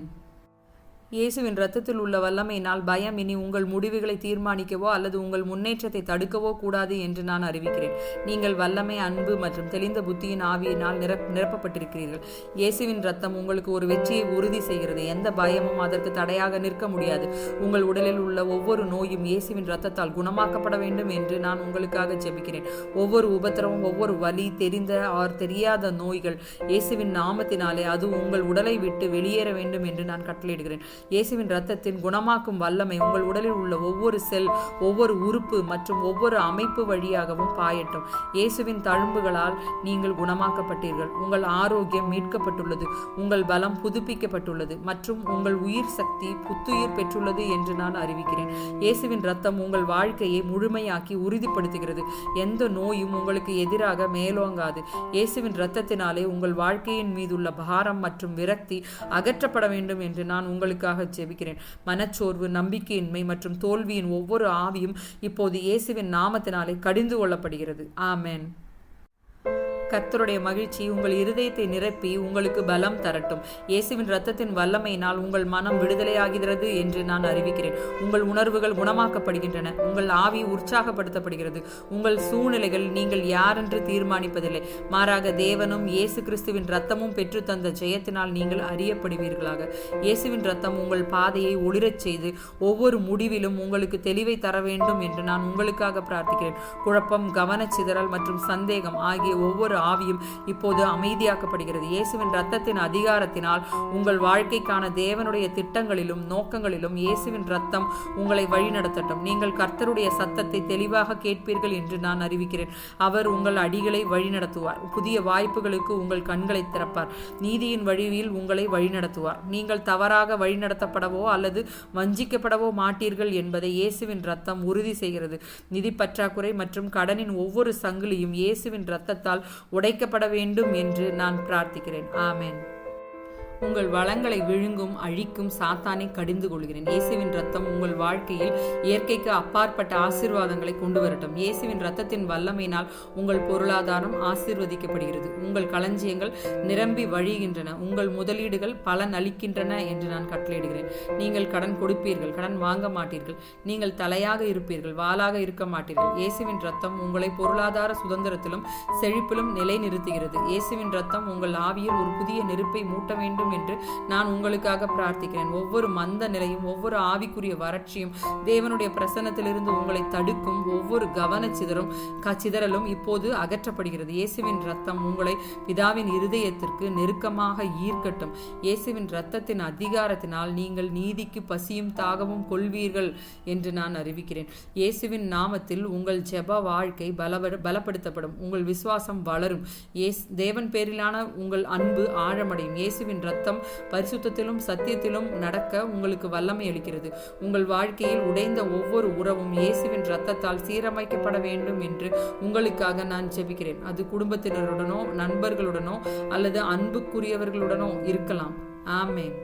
S1: இயேசுவின் இரத்தத்தில் உள்ள வல்லமையினால் பயம் இனி உங்கள் முடிவுகளை தீர்மானிக்கவோ அல்லது உங்கள் முன்னேற்றத்தை தடுக்கவோ கூடாது என்று நான் அறிவிக்கிறேன். நீங்கள் வல்லமை, அன்பு மற்றும் தெளிந்த புத்தியின் ஆவியினால் நிரப்பப்பட்டிருக்கிறீர்கள். இயேசுவின் இரத்தம் உங்களுக்கு ஒரு வெற்றியை உறுதி செய்கிறது. எந்த பயமும் அதற்கு தடையாக நிற்க முடியாது. உங்கள் உடலில் உள்ள ஒவ்வொரு நோயும் இயேசுவின் இரத்தத்தால் குணமாக்கப்பட வேண்டும் என்று நான் உங்களுக்காக ஜெபிக்கிறேன். ஒவ்வொரு உபத்திரமும், ஒவ்வொரு வலி, தெரிந்த தெரியாத நோய்கள் இயேசுவின் நாமத்தினாலே அது உங்கள் உடலை விட்டு வெளியேற வேண்டும் என்று நான் கட்டளையிடுகிறேன். இயேசுவின் இரத்தத்தின் குணமாக்கும் வல்லமை உங்கள் உடலில் உள்ள ஒவ்வொரு செல், ஒவ்வொரு உறுப்பு மற்றும் ஒவ்வொரு அமைப்பு வழியாகவும் பாயட்டும். இயேசுவின் தழும்புகளால் நீங்கள் குணமாக்கப்பட்டீர்கள். உங்கள் ஆரோக்கியம் மீட்கப்பட்டுள்ளது, உங்கள் பலம் புதுப்பிக்கப்பட்டுள்ளது மற்றும் உங்கள் உயிர் சக்தி புத்துயிர் பெற்றுள்ளது என்று நான் அறிவிக்கிறேன். இயேசுவின் இரத்தம் உங்கள் வாழ்க்கையை முழுமையாக்கி உறுதிப்படுத்துகிறது. எந்த நோயும் உங்களுக்கு எதிராக மேலோங்காது. இயேசுவின் இரத்தத்தினாலே உங்கள் வாழ்க்கையின் மீதுள்ள பாரம் மற்றும் விரக்தி அகற்றப்பட வேண்டும் என்று நான் உங்களுக்கு ஜெபிக்கிறேன். மனச்சோர்வு, நம்பிக்கையின்மை மற்றும் தோல்வியின் ஒவ்வொரு ஆவியும் இப்போது இயேசுவின் நாமத்தினாலே கடிந்து கொள்ளப்படுகிறது. ஆமென். கர்த்தருடைய மகிழ்ச்சி உங்கள் இருதயத்தை நிரப்பி உங்களுக்கு பலம் தரட்டும். இயேசுவின் இரத்தத்தின் வல்லமையினால் உங்கள் மனம் விடுதலையாகிறது என்று நான் அறிவிக்கிறேன். உங்கள் உணர்வுகள் குணமாக்கப்படுகின்றன. உங்கள் ஆவி உற்சாகப்படுத்தப்படுகிறது. உங்கள் சூழ்நிலைகள் நீங்கள் யாரென்று தீர்மானிப்பதில்லை, மாறாக தேவனும் இயேசு கிறிஸ்துவின் இரத்தமும் பெற்று தந்த ஜெயத்தினால் நீங்கள் அறியப்படுவீர்களாக. இயேசுவின் இரத்தம் உங்கள் பாதையை ஒளிரச் செய்து ஒவ்வொரு முடிவிலும் உங்களுக்கு தெளிவை தர வேண்டும் என்று நான் உங்களுக்காக பிரார்த்திக்கிறேன். குழப்பம், கவனச்சிதறல் மற்றும் சந்தேகம் ஆகிய ஒவ்வொரு ஆவியும் இப்போது அமைதியாக்கப்படுகிறது. இயேசுவின் இரத்தத்தின் அதிகாரத்தினால் உங்கள் வாழ்க்கைக்கான தேவனுடைய திட்டங்களிலும் நோக்கங்களிலும் இயேசுவின் இரத்தம் உங்களை வழிநடத்தட்டும். நீங்கள் கர்த்தருடைய சத்தத்தை தெளிவாக கேட்பீர்கள் என்று நான் அறிவிக்கிறேன். அவர் உங்கள் அடிகளை வழிநடத்துவார். புதிய வாய்ப்புகளுக்கு உங்கள் கண்களை திறப்பார். நீதியின் வழியில் உங்களை வழிநடத்துவார். நீங்கள் தவறாக வழிநடத்தப்படவோ அல்லது வஞ்சிக்கப்படவோ மாட்டீர்கள் என்பதை இயேசுவின் இரத்தம் உறுதி செய்கிறது. நிதி பற்றாக்குறை மற்றும் கடனின் ஒவ்வொரு சங்கிலியும் இயேசுவின் இரத்தத்தால் உடைக்கப்பட வேண்டும் என்று நான் பிரார்த்திக்கிறேன். ஆமென். உங்கள் வளங்களை விழுங்கும் அழிக்கும் சாத்தானை கடிந்து கொள்கிறேன். இயேசுவின் இரத்தம் உங்கள் வாழ்க்கையில் இயற்கைக்கு அப்பாற்பட்ட ஆசீர்வாதங்களை கொண்டு வரட்டும். இயேசுவின் இரத்தத்தின் வல்லமையினால் உங்கள் பொருளாதாரம் ஆசீர்வதிக்கப்படுகிறது. உங்கள் களஞ்சியங்கள் நிரம்பி வழிகின்றன. உங்கள் முதலீடுகள் பலன் அளிக்கின்றன என்று நான் கட்டளையிடுகிறேன். நீங்கள் கடன் கொடுப்பீர்கள், கடன் வாங்க மாட்டீர்கள். நீங்கள் தலையாக இருப்பீர்கள், வாளாக இருக்க மாட்டீர்கள். இயேசுவின் இரத்தம் உங்களை பொருளாதார சுதந்திரத்திலும் செழிப்பிலும் நிலைநிறுத்துகிறது. இயேசுவின் இரத்தம் உங்கள் ஆவியில் ஒரு புதிய நெருப்பை மூட்ட வேண்டும் என்று நான் உங்களுக்காக பிரார்த்திக்கிறேன். ஒவ்வொரு மந்த நிலையும் ஒவ்வொரு ஆவிக்குரிய வறட்சியும் தேவனுடைய பிரசன்னத்திலிருந்து உங்களை தடுக்கும் ஒவ்வொரு சிதறலும் இப்போது அகற்றப்படுகிறது. இயேசுவின் இரத்தம் உங்களை பிதாவின் இருதயத்திற்கு நெருக்கமாக ஈர்க்கட்டும். இயேசுவின் இரத்தத்தின் அதிகாரத்தினால் நீங்கள் நீதிக்கு பசியும் தாகமும் கொள்வீர்கள் என்று நான் அறிவிக்கிறேன். இயேசுவின் நாமத்தில் உங்கள் ஜெப வாழ்க்கை பலப்படுத்தப்படும். உங்கள் விசுவாசம் வளரும். தேவன் பேரிலான உங்கள் அன்பு ஆழமடையும். இயேசுவின் இரத்தம் பரிசுத்தத்திலும் சத்தியத்திலும் நடக்க உங்களுக்கு வல்லமை அளிக்கிறது. உங்கள் வாழ்க்கையில் உடைந்த ஒவ்வொரு உறவும் இயேசுவின் இரத்தத்தால் சீரமைக்கப்பட வேண்டும் என்று உங்களுக்காக நான் ஜெபிக்கிறேன். அது குடும்பத்தினருடனோ நண்பர்களுடனோ அல்லது அன்புக்குரியவர்களுடனோ இருக்கலாம். ஆமென்.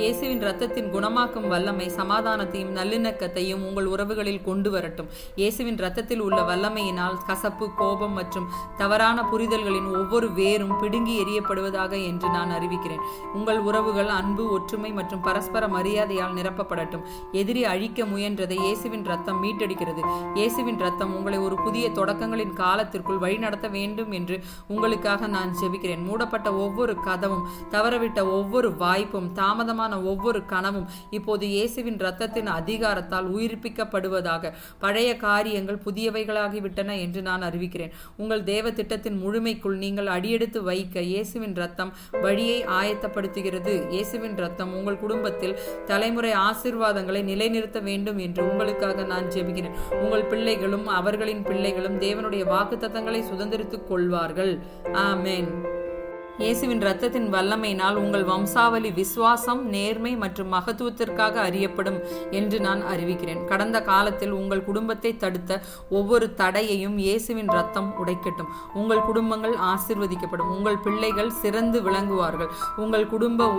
S1: இயேசுவின் இரத்தத்தின் குணமாக்கும் வல்லமை சமாதானத்தையும் நல்லிணக்கத்தையும் உங்கள் உறவுகளில் கொண்டு வரட்டும். இயேசுவின் இரத்தத்தில் உள்ள வல்லமையினால் கசப்பு, கோபம் மற்றும் தவறான புரிதல்களின் ஒவ்வொரு வேரும் பிடுங்கி எறியப்படுவதாக என்று நான் அறிவிக்கிறேன். உங்கள் உறவுகள் அன்பு, ஒற்றுமை மற்றும் பரஸ்பர மரியாதையால் நிரப்பப்படட்டும். எதிரி அழிக்க முயன்றதை இயேசுவின் இரத்தம் மீட்டெடுக்கிறது. இயேசுவின் இரத்தம் உங்களை ஒரு புதிய தொடக்கங்களின் காலத்திற்குள் வழிநடத்த வேண்டும் என்று உங்களுக்காக நான் ஜெபிக்கிறேன். மூடப்பட்ட ஒவ்வொரு கதவும், தவறவிட்ட ஒவ்வொரு வாய்ப்பும், தாமதமான ஒவ்வொரு கனவும் இப்போது இயேசுவின் இரத்தத்தின் அதிகாரத்தால் உயிர்ப்பிக்கப்படுவதாக. பழைய காரியங்கள் புதியவைகளாகிவிட்டன என்று நான் அறிவிக்கிறேன். உங்கள் தேவ திட்டத்தின் முழுமைக்குள் நீங்கள் அடியெடுத்து வைக்க இயேசுவின் இரத்தம் வழியை ஆயத்தப்படுத்துகிறது. இயேசுவின் இரத்தம் உங்கள் குடும்பத்தில் தலைமுறை ஆசீர்வாதங்களை நிலைநிறுத்த வேண்டும் என்று உங்களுக்காக நான் ஜெபிக்கிறேன். உங்கள் பிள்ளைகளும் அவர்களின் பிள்ளைகளும் தேவனுடைய வாக்குத்தத்தங்களை சுதந்திரித்துக் கொள்வார்கள். ஆமென். இயேசுவின் இரத்தத்தின் வல்லமையினால் உங்கள் வம்சாவளி விசுவாசம், நேர்மை மற்றும் மகத்துவத்திற்காக அறியப்படும் என்று நான் அறிவிக்கிறேன். கடந்த காலத்தில் உங்கள் குடும்பத்தை தடுத்த ஒவ்வொரு தடையையும் இயேசுவின் இரத்தம் உடைக்கட்டும். உங்கள் குடும்பங்கள் ஆசீர்வதிக்கப்படும். உங்கள் பிள்ளைகள் சிறந்து விளங்குவார்கள். உங்கள் குடும்பம்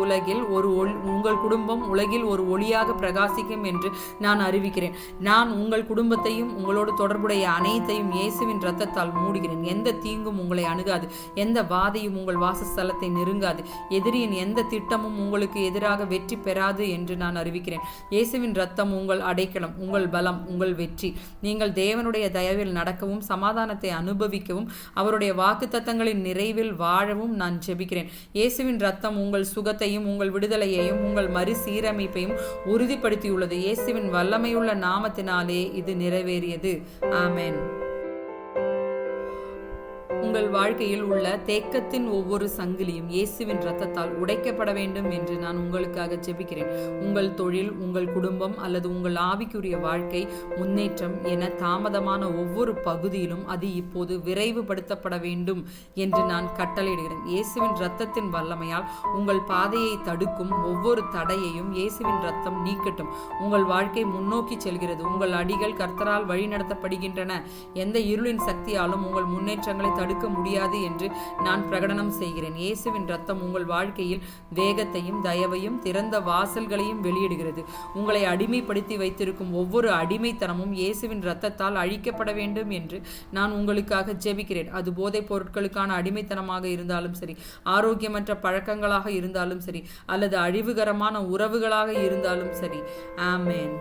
S1: உலகில் ஒரு ஒளியாக பிரகாசிக்கும் என்று நான் அறிவிக்கிறேன். நான் உங்கள் குடும்பத்தையும் உங்களோடு தொடர்புடைய அனைத்தையும் இயேசுவின் இரத்தத்தால் மூடுகிறேன். எந்த தீங்கும் உங்களை அணுகாது. எந்த வாதையும் உங்கள் வாசஸ்தலத்தை நெருங்காது. எதிரியின் எந்த திட்டமும் உங்களுக்கு எதிராக வெற்றி பெறாது என்று நான் அறிவிக்கிறேன். இயேசுவின் இரத்தம் உங்கள் அடைக்கலம், உங்கள் பலம், உங்கள் வெற்றி. நீங்கள் தேவனுடைய தயவில் நடக்கவும் சமாதானத்தை அனுபவிக்கவும் அவருடைய வாக்குத்தத்தங்களின் நிறைவில் வாழவும் நான் ஜெபிக்கிறேன். இயேசுவின் இரத்தம் உங்கள் சுகத்தையும் உங்கள் விடுதலையையும் உங்கள் மறுசீரமைப்பையும் உறுதிப்படுத்தியுள்ளது. இயேசுவின் வல்லமையுள்ள நாமத்தினாலே இது நிறைவேறியது. ஆமென். உங்கள் வாழ்க்கையில் உள்ள தேக்கத்தின் ஒவ்வொரு சங்கிலியும் இயேசுவின் இரத்தத்தால் உடைக்கப்பட வேண்டும் என்று நான் உங்களுக்காக ஜெபிக்கிறேன். உங்கள் தொழில், உங்கள் குடும்பம் அல்லது உங்கள் ஆவிக்குரிய வாழ்க்கை முன்னேற்றம் என தாமதமான ஒவ்வொரு பகுதியிலும் அது இப்போது விரைவுபடுத்தப்பட வேண்டும் என்று நான் கட்டளையிடுகிறேன். இயேசுவின் இரத்தத்தின் வல்லமையால் உங்கள் பாதையை தடுக்கும் ஒவ்வொரு தடையையும் இயேசுவின் இரத்தம் நீக்கட்டும். உங்கள் வாழ்க்கை முன்னோக்கி செல்கிறது. உங்கள் அடிகள் கர்த்தரால் வழிநடத்தப்படுகின்றன. எந்த இருளின் சக்தியாலும் உங்கள் முன்னேற்றங்களை தடுக்க இருக்க முடியாது என்று நான் பிரகடனம் செய்கிறேன். இயேசுவின் இரத்தம் உங்கள் வாழ்க்கையில் வேகத்தையும் தயவையும் திறந்த வாசல்களையும் வெளியிடுகிறது. உங்களை அடிமைப்படுத்தி வைத்திருக்கும் ஒவ்வொரு அடிமைத்தனமும் இயேசுவின் இரத்தத்தால் அழிக்கப்பட வேண்டும் என்று நான் உங்களுக்காக ஜெபிக்கிறேன். அது போதைப் பொருட்களுக்கான அடிமைத்தனமாக இருந்தாலும் சரி, ஆரோக்கியமற்ற பழக்கங்களாக இருந்தாலும் சரி, அல்லது அழிவுகரமான உறவுகளாக இருந்தாலும் சரி. ஆமென்.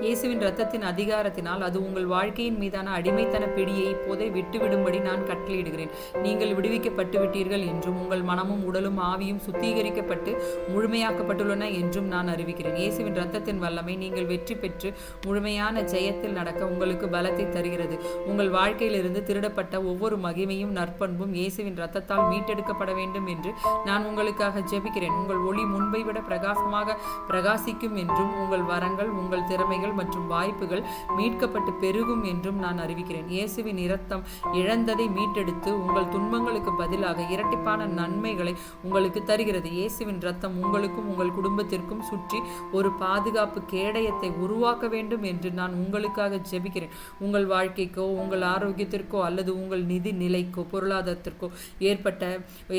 S1: இயேசுவின் இரத்தத்தின் அதிகாரத்தினால் அது உங்கள் வாழ்க்கையின் மீதான அடிமைத்தன பிடியை இப்போதே விட்டுவிடும்படி நான் கட்டளையிடுகிறேன். நீங்கள் விடுவிக்கப்பட்டு விட்டீர்கள் என்றும் உங்கள் மனமும் உடலும் ஆவியும் சுத்திகரிக்கப்பட்டு முழுமையாக்கப்பட்டுள்ளன என்றும் நான் அறிவிக்கிறேன். இயேசுவின் இரத்தத்தின் வல்லமை நீங்கள் வெற்றி பெற்று முழுமையான ஜெயத்தில் நடக்க உங்களுக்கு பலத்தை தருகிறது. உங்கள் வாழ்க்கையிலிருந்து திருடப்பட்ட ஒவ்வொரு மகிமையும் நற்பண்பும் இயேசுவின் இரத்தத்தால் மீட்டெடுக்கப்பட வேண்டும் என்று நான் உங்களுக்காக ஜெபிக்கிறேன். உங்கள் ஒளி முன்பை விட பிரகாசமாக பிரகாசிக்கும் என்றும் உங்கள் வரங்கள், உங்கள் திறமைகள் மற்றும் வாய்ப்புகள் மீட்கப்பட்டு பெருகும் என்றும் நான் அறிவிக்கிறேன். இயேசுவின் இரத்தம் இழந்ததை மீட்டெடுத்து உங்கள் துன்பங்களுக்கு பதிலாக இரட்டிப்பான நன்மைகளை உங்களுக்கு தருகிறது. இயேசுவின் இரத்தம் உங்களுக்கும் உங்கள் குடும்பத்திற்கும் சுற்றி ஒரு பாதுகாப்பு கேடயத்தை உருவாக்க வேண்டும் என்று நான் உங்களுக்காக ஜெபிக்கிறேன். உங்கள் வாழ்க்கைக்கோ, உங்கள் ஆரோக்கியத்திற்கோ அல்லது உங்கள் நிதி நிலைக்கோ, பொருளாதாரத்திற்கோ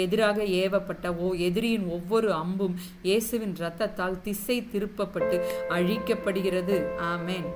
S1: எதிராக ஏவப்பட்ட எதிரியின் ஒவ்வொரு அம்பும் இயேசுவின் இரத்தத்தால் திசை திருப்பப்பட்டு அழிக்கப்படுகிறது. ஆமென்.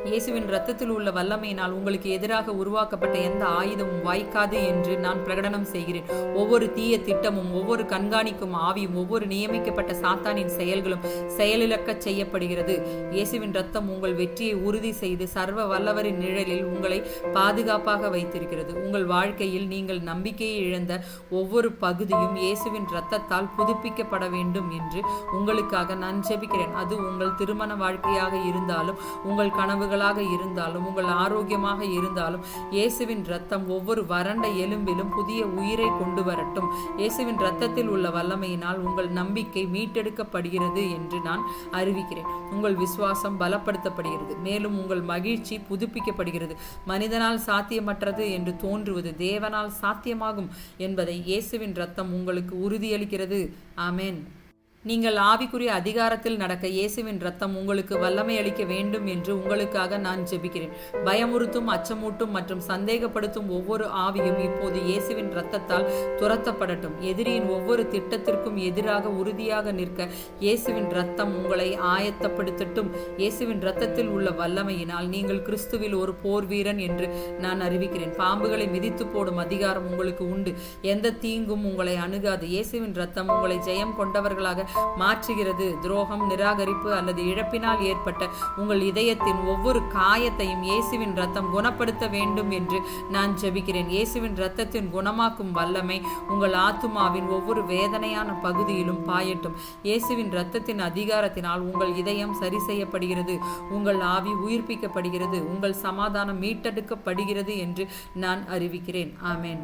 S1: இயேசுவின் இரத்தத்தில் உள்ள வல்லமையினால் உங்களுக்கு எதிராக உருவாக்கப்பட்ட எந்த ஆயுதமும் வாய்க்காது என்று நான் பிரகடனம் செய்கிறேன். ஒவ்வொரு தீய திட்டமும், ஒவ்வொரு கண்காணிக்கும் ஆவியும், ஒவ்வொரு நியமிக்கப்பட்ட சாத்தானின் செயல்களும் செயலிழக்கச் செய்யப்படுகிறது. இயேசுவின் இரத்தம் உங்கள் வெற்றியை உறுதி செய்து சர்வ வல்லவரின் நிழலில் உங்களை பாதுகாப்பாக வைத்திருக்கிறது. உங்கள் வாழ்க்கையில் நீங்கள் நம்பிக்கையை இழந்த ஒவ்வொரு பகுதியும் இயேசுவின் இரத்தத்தால் புதுப்பிக்கப்பட வேண்டும் என்று உங்களுக்காக நான் ஜெபிக்கிறேன். அது உங்கள் திருமண வாழ்க்கையாக இருந்தாலும், உங்கள் கனவுகளாக இருந்தாலும், உங்கள் ஆரோக்கியமாக இருந்தாலும், இயேசுவின் இரத்தம் ஒவ்வொரு வறண்ட எலும்பிலும் புதிய உயிரை கொண்டு வரட்டும். இயேசுவின் இரத்தத்தில் உள்ள வல்லமையினால் உங்கள் நம்பிக்கை மீட்டெடுக்கப்படுகிறது என்று நான் அறிவிக்கிறேன். உங்கள் விசுவாசம் பலப்படுத்தப்படுகிறது, மேலும் உங்கள் மகிழ்ச்சி புதுப்பிக்கப்படுகிறது. மனிதனால் சாத்தியமற்றது என்று தோன்றுவது தேவனால் சாத்தியமாகும் என்பதை இயேசுவின் இரத்தம் உங்களுக்கு உறுதியளிக்கிறது. ஆமென். நீங்கள் ஆவிக்குரிய அதிகாரத்தில் நடக்க இயேசுவின் இரத்தம் உங்களுக்கு வல்லமை அளிக்க வேண்டும் என்று உங்களுக்காக நான் ஜெபிக்கிறேன். பயமுறுத்தும், அச்சமூட்டும் மற்றும் சந்தேகப்படுத்தும் ஒவ்வொரு ஆவியும் இப்போது இயேசுவின் இரத்தத்தால் துரத்தப்படட்டும். எதிரியின் ஒவ்வொரு திட்டத்திற்கும் எதிராக உறுதியாக நிற்க இயேசுவின் இரத்தம் உங்களை ஆயத்தப்படுத்தட்டும். இயேசுவின் இரத்தத்தில் உள்ள வல்லமையினால் நீங்கள் கிறிஸ்துவில் ஒரு போர் வீரன் என்று நான் அறிவிக்கிறேன். பாம்புகளை மிதித்து போடும் அதிகாரம் உங்களுக்கு உண்டு. எந்த தீங்கும் உங்களை அணுகாது. இயேசுவின் இரத்தம் உங்களை ஜெயம் கொண்டவர்களாக மாற்றுகிறது. துரோகம், நிராகரிப்பு அல்லது இழப்பினால் ஏற்பட்ட உங்கள் இதயத்தின் ஒவ்வொரு காயத்தையும் இயேசுவின் இரத்தம் குணப்படுத்த வேண்டும் என்று நான் ஜெபிக்கிறேன். இயேசுவின் இரத்தத்தின் குணமாக்கும் வல்லமை உங்கள் ஆத்துமாவின் ஒவ்வொரு வேதனையான பகுதியிலும் பாயட்டும். இயேசுவின் இரத்தத்தின் அதிகாரத்தினால் உங்கள் இதயம் சரி செய்யப்படுகிறது, உங்கள் ஆவி உயிர்ப்பிக்கப்படுகிறது, உங்கள் சமாதானம் மீட்டெடுக்கப்படுகிறது என்று நான் அறிவிக்கிறேன். ஆமென்.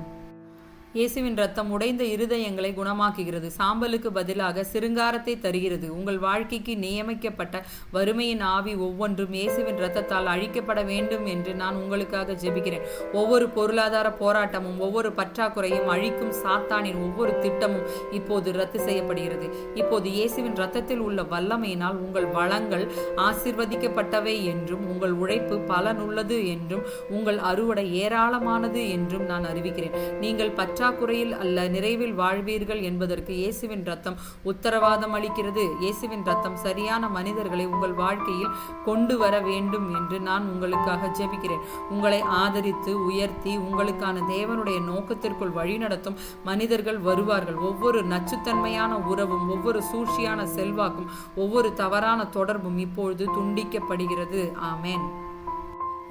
S1: இயேசுவின் இரத்தம் உடைந்த இருதயங்களை குணமாக்குகிறது. சாம்பலுக்கு பதிலாக சிருங்காரத்தை தருகிறது. உங்கள் வாழ்க்கைக்கு நியமிக்கப்பட்ட வறுமையின் ஆவி ஒவ்வொன்றும் இயேசுவின் இரத்தத்தால் அழிக்கப்பட வேண்டும் என்று நான் உங்களுக்காக ஜெபிக்கிறேன். ஒவ்வொரு பொருளாதார போராட்டமும், ஒவ்வொரு பற்றாக்குறையும் அழிக்கும் சாத்தானின் ஒவ்வொரு திட்டமும் இப்போது ரத்து செய்யப்படுகிறது. இப்போது இயேசுவின் இரத்தத்தில் உள்ள வல்லமையினால் உங்கள் வளங்கள் ஆசீர்வதிக்கப்பட்டவை என்றும், உங்கள் உழைப்பு பலனுள்ளது என்றும், உங்கள் அறுவடை ஏராளமானது என்றும் நான் அறிவிக்கிறேன். நீங்கள் பற்றாக்குறையில் அல்ல, நிறைவில் வாழ்வீர்கள் என்பதற்கு இயேசுவின் இரத்தம் உத்தரவாதம் அளிக்கிறது. இயேசுவின் இரத்தம் சரியான மனிதர்களை உங்கள் வாழ்க்கையில் கொண்டு வர வேண்டும் என்று நான் உங்களுக்காக ஜெபிக்கிறேன். உங்களை ஆதரித்து உயர்த்தி உங்களுக்கான தேவனுடைய நோக்கத்திற்குள் வழிநடத்தும் மனிதர்கள் வருவார்கள். ஒவ்வொரு நச்சுத்தன்மையான உறவும், ஒவ்வொரு சூழ்ச்சியான செல்வாக்கும், ஒவ்வொரு தவறான தொடர்பும் இப்பொழுது துண்டிக்கப்படுகிறது. ஆமென்.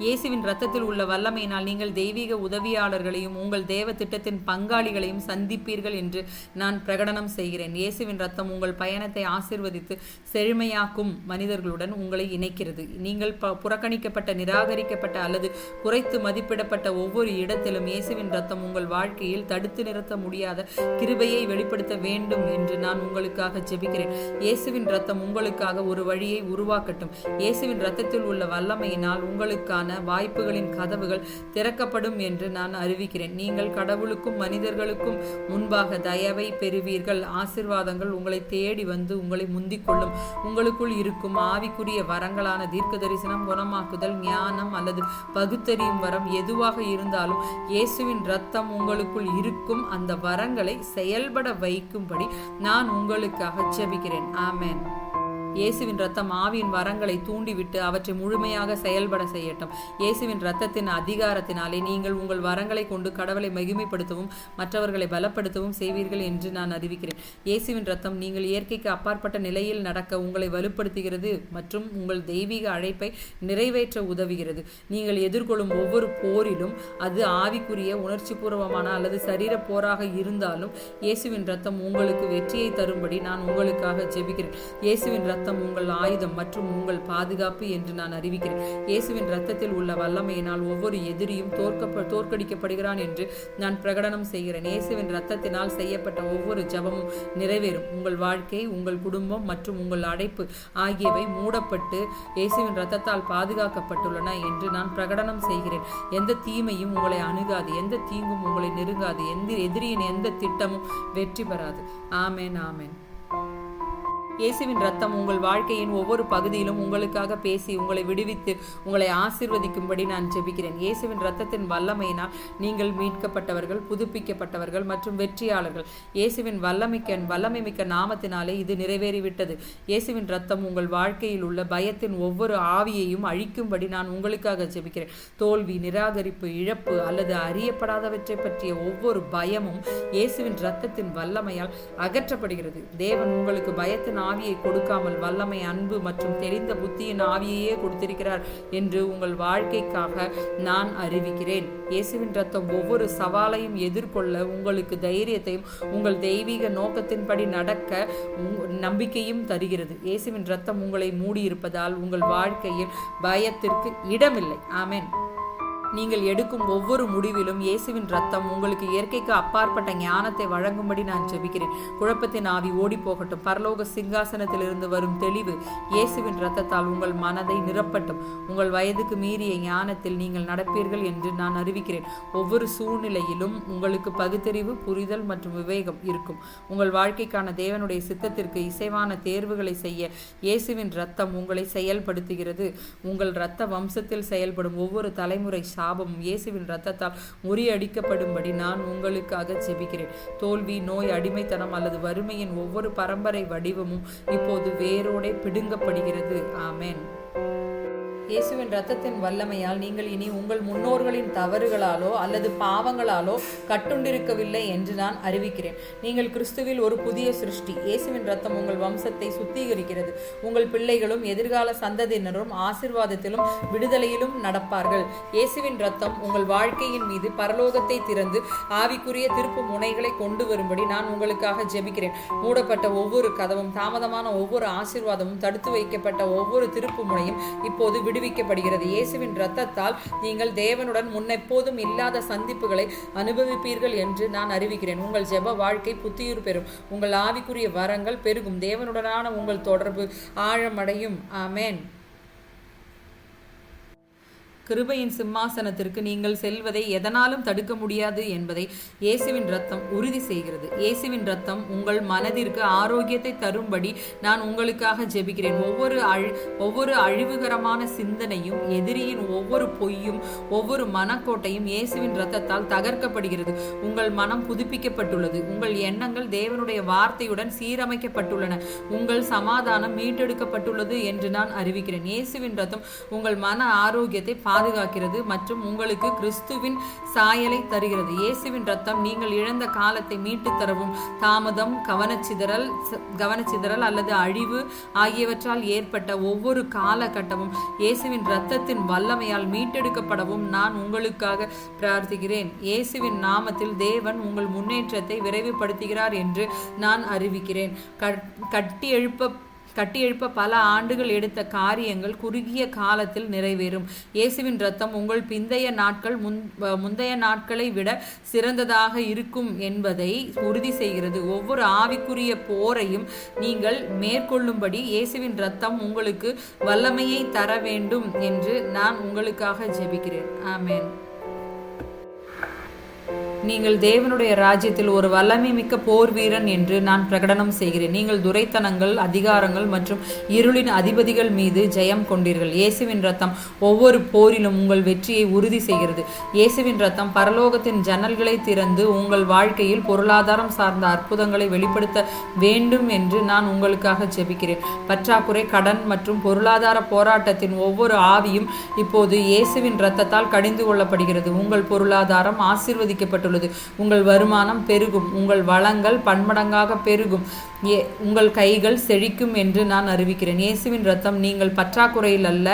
S1: இயேசுவின் இரத்தத்தில் உள்ள வல்லமையினால் நீங்கள் தெய்வீக உதவியாளர்களையும் உங்கள் தேவ திட்டத்தின் பங்காளிகளையும் சந்திப்பீர்கள் என்று நான் பிரகடனம் செய்கிறேன். இயேசுவின் இரத்தம் உங்கள் பயணத்தை ஆசீர்வதித்து செழுமையாக்கும் மனிதர்களுடன் உங்களை இணைக்கிறது. நீங்கள் புறக்கணிக்கப்பட்ட, நிராகரிக்கப்பட்ட அல்லது குறைத்து மதிப்பிடப்பட்ட ஒவ்வொரு இடத்திலும் இயேசுவின் இரத்தம் உங்கள் வாழ்க்கையில் தடுத்து நிறுத்த முடியாத கிருபையை வெளிப்படுத்த வேண்டும் என்று நான் உங்களுக்காக ஜெபிக்கிறேன். இயேசுவின் இரத்தம் உங்களுக்காக ஒரு வழியை உருவாக்கட்டும். இயேசுவின் இரத்தத்தில் உள்ள வல்லமையினால் உங்களுக்கான வாய்ப்புகளின் கதவுகள் திறக்கப்படும் என்று நான் அறிவிக்கிறேன். நீங்கள் கடவுளுக்கும் மனிதர்களுக்கும் முன்பாக தயவை பெறுவீர்கள். ஆசீர்வாதங்கள் உங்களை தேடி வந்து உங்களை முந்திக் கொள்ளும். உங்களுக்குள் இருக்கும் ஆவிக்குரிய வரங்களான தீர்க்க தரிசனம், குணமாக்குதல், ஞானம் அல்லது பகுத்தறியும் வரம் எதுவாக இருந்தாலும் இயேசுவின் இரத்தம் உங்களுக்குள் இருக்கும் அந்த வரங்களை செயல்பட வைக்கும்படி நான் உங்களுக்காக ஜெபிக்கிறேன். ஆமென். இயேசுவின் இரத்தம் ஆவியின் வரங்களை தூண்டிவிட்டு அவற்றை முழுமையாக செயல்பட செய்யட்டும். இயேசுவின் இரத்தத்தின் அதிகாரத்தினாலே நீங்கள் உங்கள் வரங்களை கொண்டு கடவுளை மகிமைப்படுத்தவும் மற்றவர்களை பலப்படுத்தவும் செய்வீர்கள் என்று நான் அறிவிக்கிறேன். இயேசுவின் இரத்தம் நீங்கள் இயற்கைக்கு அப்பாற்பட்ட நிலையில் நடக்க உங்களை வலுப்படுத்துகிறது மற்றும் உங்கள் தெய்வீக அழைப்பை நிறைவேற்ற உதவுகிறது. நீங்கள் எதிர்கொள்ளும் ஒவ்வொரு போரிலும், அது ஆவிக்குரிய, உணர்ச்சிபூர்வமான அல்லது சரீர போராக இருந்தாலும், இயேசுவின் இரத்தம் உங்களுக்கு வெற்றியை தரும்படி நான் உங்களுக்காக ஜெபிக்கிறேன். இயேசுவின் இரத்தம் உங்கள் ஆயுதம் மற்றும் உங்கள் பாதுகாப்பு என்று நான் அறிவிக்கிறேன். இயேசுவின் இரத்தத்தில் உள்ள வல்லமையினால் ஒவ்வொரு எதிரியும் தோற்கடிக்கப்படுகிறான் என்று நான் பிரகடனம் செய்கிறேன். இயேசுவின் இரத்தத்தினால் செய்யப்பட்ட ஒவ்வொரு ஜெபமும் நிறைவேறும். உங்கள் வாழ்க்கை, உங்கள் குடும்பம் மற்றும் உங்கள் அழைப்பு ஆகியவை மூடப்பட்டு இயேசுவின் இரத்தத்தால் பாதுகாக்கப்பட்டுள்ளன என்று நான் பிரகடனம் செய்கிறேன். எந்த தீமையும் உங்களை அணுகாது, எந்த தீங்கும் உங்களை நெருங்காது, எதிரியின் எந்த திட்டமும் வெற்றி பெறாது. ஆமென், ஆமென். இயேசுவின் இரத்தம் உங்கள் வாழ்க்கையின் ஒவ்வொரு பகுதியிலும் உங்களுக்காக பேசி உங்களை விடுவித்து உங்களை ஆசீர்வதிக்கும்படி நான் ஜெபிக்கிறேன். இயேசுவின் இரத்தத்தின் வல்லமையினால் நீங்கள் மீட்கப்பட்டவர்கள், புதுப்பிக்கப்பட்டவர்கள் மற்றும் வெற்றியாளர்கள். இயேசுவின் வல்லமை மிக்க நாமத்தினாலே இது நிறைவேறிவிட்டது. இயேசுவின் இரத்தம் உங்கள் வாழ்க்கையில் உள்ள பயத்தின் ஒவ்வொரு ஆவியையும் அழிக்கும்படி நான் உங்களுக்காக ஜெபிக்கிறேன். தோல்வி, நிராகரிப்பு, இழப்பு அல்லது அறியப்படாதவற்றை பற்றிய ஒவ்வொரு பயமும் இயேசுவின் இரத்தத்தின் வல்லமையால் அகற்றப்படுகிறது. தேவன் உங்களுக்கு பயத்தின் ஆவியை கொடுக்காமல் வல்லமை, அன்பு மற்றும் தெளிந்த புத்தியின் ஆவியையே கொடுத்திருக்கிறார் என்று உங்கள் வாழ்க்கைக்காக நான் அறிவிக்கிறேன். இயேசுவின் இரத்தம் ஒவ்வொரு சவாலையும் எதிர்கொள்ள உங்களுக்கு தைரியத்தையும் உங்கள் தெய்வீக நோக்கத்தின்படி நடக்க நம்பிக்கையும் தருகிறது. இயேசுவின் இரத்தம் உங்களை மூடியிருப்பதால் உங்கள் வாழ்க்கையில் பயத்திற்கு இடமில்லை. ஆமென். நீங்கள் எடுக்கும் ஒவ்வொரு முடிவிலும் இயேசுவின் இரத்தம் உங்களுக்கு இயற்கைக்கு அப்பாற்பட்ட ஞானத்தை வழங்கும்படி நான் ஜெபிக்கிறேன். குழப்பத்தின் ஆவி ஓடி போகட்டும். பரலோக சிங்காசனத்திலிருந்து வரும் தெளிவு இயேசுவின் இரத்தத்தால் உங்கள் மனதை நிரப்பட்டும். உங்கள் வயதுக்கு மீறிய ஞானத்தில் நீங்கள் நடப்பீர்கள் என்று நான் அறிவிக்கிறேன். ஒவ்வொரு சூழ்நிலையிலும் உங்களுக்கு பகுத்தறிவு, புரிதல் மற்றும் விவேகம் இருக்கும். உங்கள் வாழ்க்கைக்கான தேவனுடைய சித்தத்திற்கு இசைவான தேர்வுகளை செய்ய இயேசுவின் இரத்தம் உங்களை செயல்படுத்துகிறது. உங்கள் இரத்த வம்சத்தில் செயல்படும் ஒவ்வொரு தலைமுறை சாபமும் இயேசுவின் இரத்தத்தால் முறியடிக்கப்படும்படி நான் உங்களுக்காக ஜெபிக்கிறேன். தோல்வி, நோய், அடிமைத்தனம் அல்லது வறுமையின் ஒவ்வொரு பரம்பரை வடிவமும் இப்போது வேரோடே பிடுங்கப்படுகிறது. ஆமென். இயேசுவின் இரத்தத்தின் வல்லமையால் நீங்கள் இனி உங்கள் முன்னோர்களின் தவறுகளாலோ அல்லது பாவங்களாலோ கட்டுண்டிருக்கவில்லை என்று நான் அறிவிக்கிறேன். நீங்கள் கிறிஸ்துவில் ஒரு புதிய சிருஷ்டி. இயேசுவின் இரத்தம் உங்கள் வம்சத்தை சுத்திகரிக்கிறது. உங்கள் பிள்ளைகளும் எதிர்கால சந்ததியினரும் ஆசீர்வாதத்திலும் விடுதலையிலும் நடப்பார்கள். இயேசுவின் இரத்தம் உங்கள் வாழ்க்கையின் மீது பரலோகத்தை திறந்து ஆவிக்குரிய திருப்பு முனைகளை கொண்டு வரும்படி நான் உங்களுக்காக ஜெபிக்கிறேன். மூடப்பட்ட ஒவ்வொரு கதவும், தாமதமான ஒவ்வொரு ஆசீர்வாதமும், தடுத்து வைக்கப்பட்ட ஒவ்வொரு திருப்பு முனையும் இப்போது விடுவிக்கப்படுகிறது. இயேசுவின் இரத்தத்தால் நீங்கள் தேவனுடன் முன்னெப்போதும் இல்லாத சந்திப்புகளை அனுபவிப்பீர்கள் என்று நான் அறிவிக்கிறேன். உங்கள் ஜெப வாழ்க்கை புத்துயிர் பெறும். உங்கள் ஆவிக்குரிய வரங்கள் பெருகும். தேவனுடனான உங்கள் தொடர்பு ஆழமடையும். ஆமென். கிருபையின் சிம்மாசனத்திற்கு நீங்கள் செல்வதை எதனாலும் தடுக்க முடியாது என்பதை இயேசுவின் இரத்தம் உறுதி செய்கிறது. இயேசுவின் இரத்தம் உங்கள் மனதிற்கு ஆரோக்கியத்தை தரும்படி நான் உங்களுக்காக ஜெபிக்கிறேன். ஒவ்வொரு அழிவுகரமான சிந்தனையும், எதிரியின் ஒவ்வொரு பொய்யும், ஒவ்வொரு மனக்கோட்டையும் இயேசுவின் இரத்தத்தால் தகர்க்கப்படுகிறது. உங்கள் மனம் புதுப்பிக்கப்பட்டுள்ளது. உங்கள் எண்ணங்கள் தேவனுடைய வார்த்தையுடன் சீரமைக்கப்பட்டுள்ளன. உங்கள் சமாதானம் மீட்டெடுக்கப்பட்டுள்ளது என்று நான் அறிவிக்கிறேன். இயேசுவின் இரத்தம் உங்கள் மன ஆரோக்கியத்தை பாதுகாக்கிறது மற்றும் உங்களுக்கு கிறிஸ்துவின் சாயலை தருகிறது. இயேசுவின் இரத்தம் நீங்கள் இழந்த காலத்தை மீட்டு தரவும், தாமதம், கவனச்சிதறல் அல்லது அழிவு ஆகியவற்றால் ஏற்பட்ட ஒவ்வொரு காலகட்டமும் இயேசுவின் இரத்தத்தின் வல்லமையால் மீட்டெடுக்கப்படவும் நான் உங்களுக்காக பிரார்த்திக்கிறேன். இயேசுவின் நாமத்தில் தேவன் உங்கள் முன்னேற்றத்தை விரைவுபடுத்துகிறார் என்று நான் அறிவிக்கிறேன். கட்டியெழுப்ப பல ஆண்டுகள் எடுத்த காரியங்கள் குறுகிய காலத்தில் நிறைவேறும். இயேசுவின் இரத்தம் உங்கள் முந்தைய நாட்களை விட சிறந்ததாக இருக்கும் என்பதை உறுதி செய்கிறது. ஒவ்வொரு ஆவிக்குரிய போரையும் நீங்கள் மேற்கொள்ளும்படி இயேசுவின் இரத்தம் உங்களுக்கு வல்லமையை தர வேண்டும் என்று நான் உங்களுக்காக ஜெபிக்கிறேன். ஆமென். நீங்கள் தேவனுடைய ராஜ்யத்தில் ஒரு வல்லமை மிக்க போர் வீரன் என்று நான் பிரகடனம் செய்கிறேன். நீங்கள் துரைத்தனங்கள், அதிகாரங்கள் மற்றும் இருளின் அதிபதிகள் மீது ஜெயம் கொண்டீர்கள். இயேசுவின் இரத்தம் ஒவ்வொரு போரிலும் உங்கள் வெற்றியை உறுதி செய்கிறது. இயேசுவின் இரத்தம் பரலோகத்தின் ஜன்னல்களை திறந்து உங்கள் வாழ்க்கையில் பொருளாதாரம் சார்ந்த அற்புதங்களை வெளிப்படுத்த வேண்டும் என்று நான் உங்களுக்காக ஜெபிக்கிறேன். பற்றாக்குறை, கடன் மற்றும் பொருளாதார போராட்டத்தின் ஒவ்வொரு ஆவியும் இப்போது இயேசுவின் இரத்தத்தால் கடிந்து கொள்ளப்படுகிறது. உங்கள் பொருளாதாரம் ஆசீர்வதிக்கப்பட்டுள்ளது. உங்கள் வருமானம் பெருகும். உங்கள் வளங்கள் பன்மடங்காக பெருகும். உங்கள் கைகள் செழிக்கும் என்று நான் அறிவிக்கிறேன். இயேசுவின் இரத்தம் நீங்கள் பற்றாக்குறையில் அல்ல,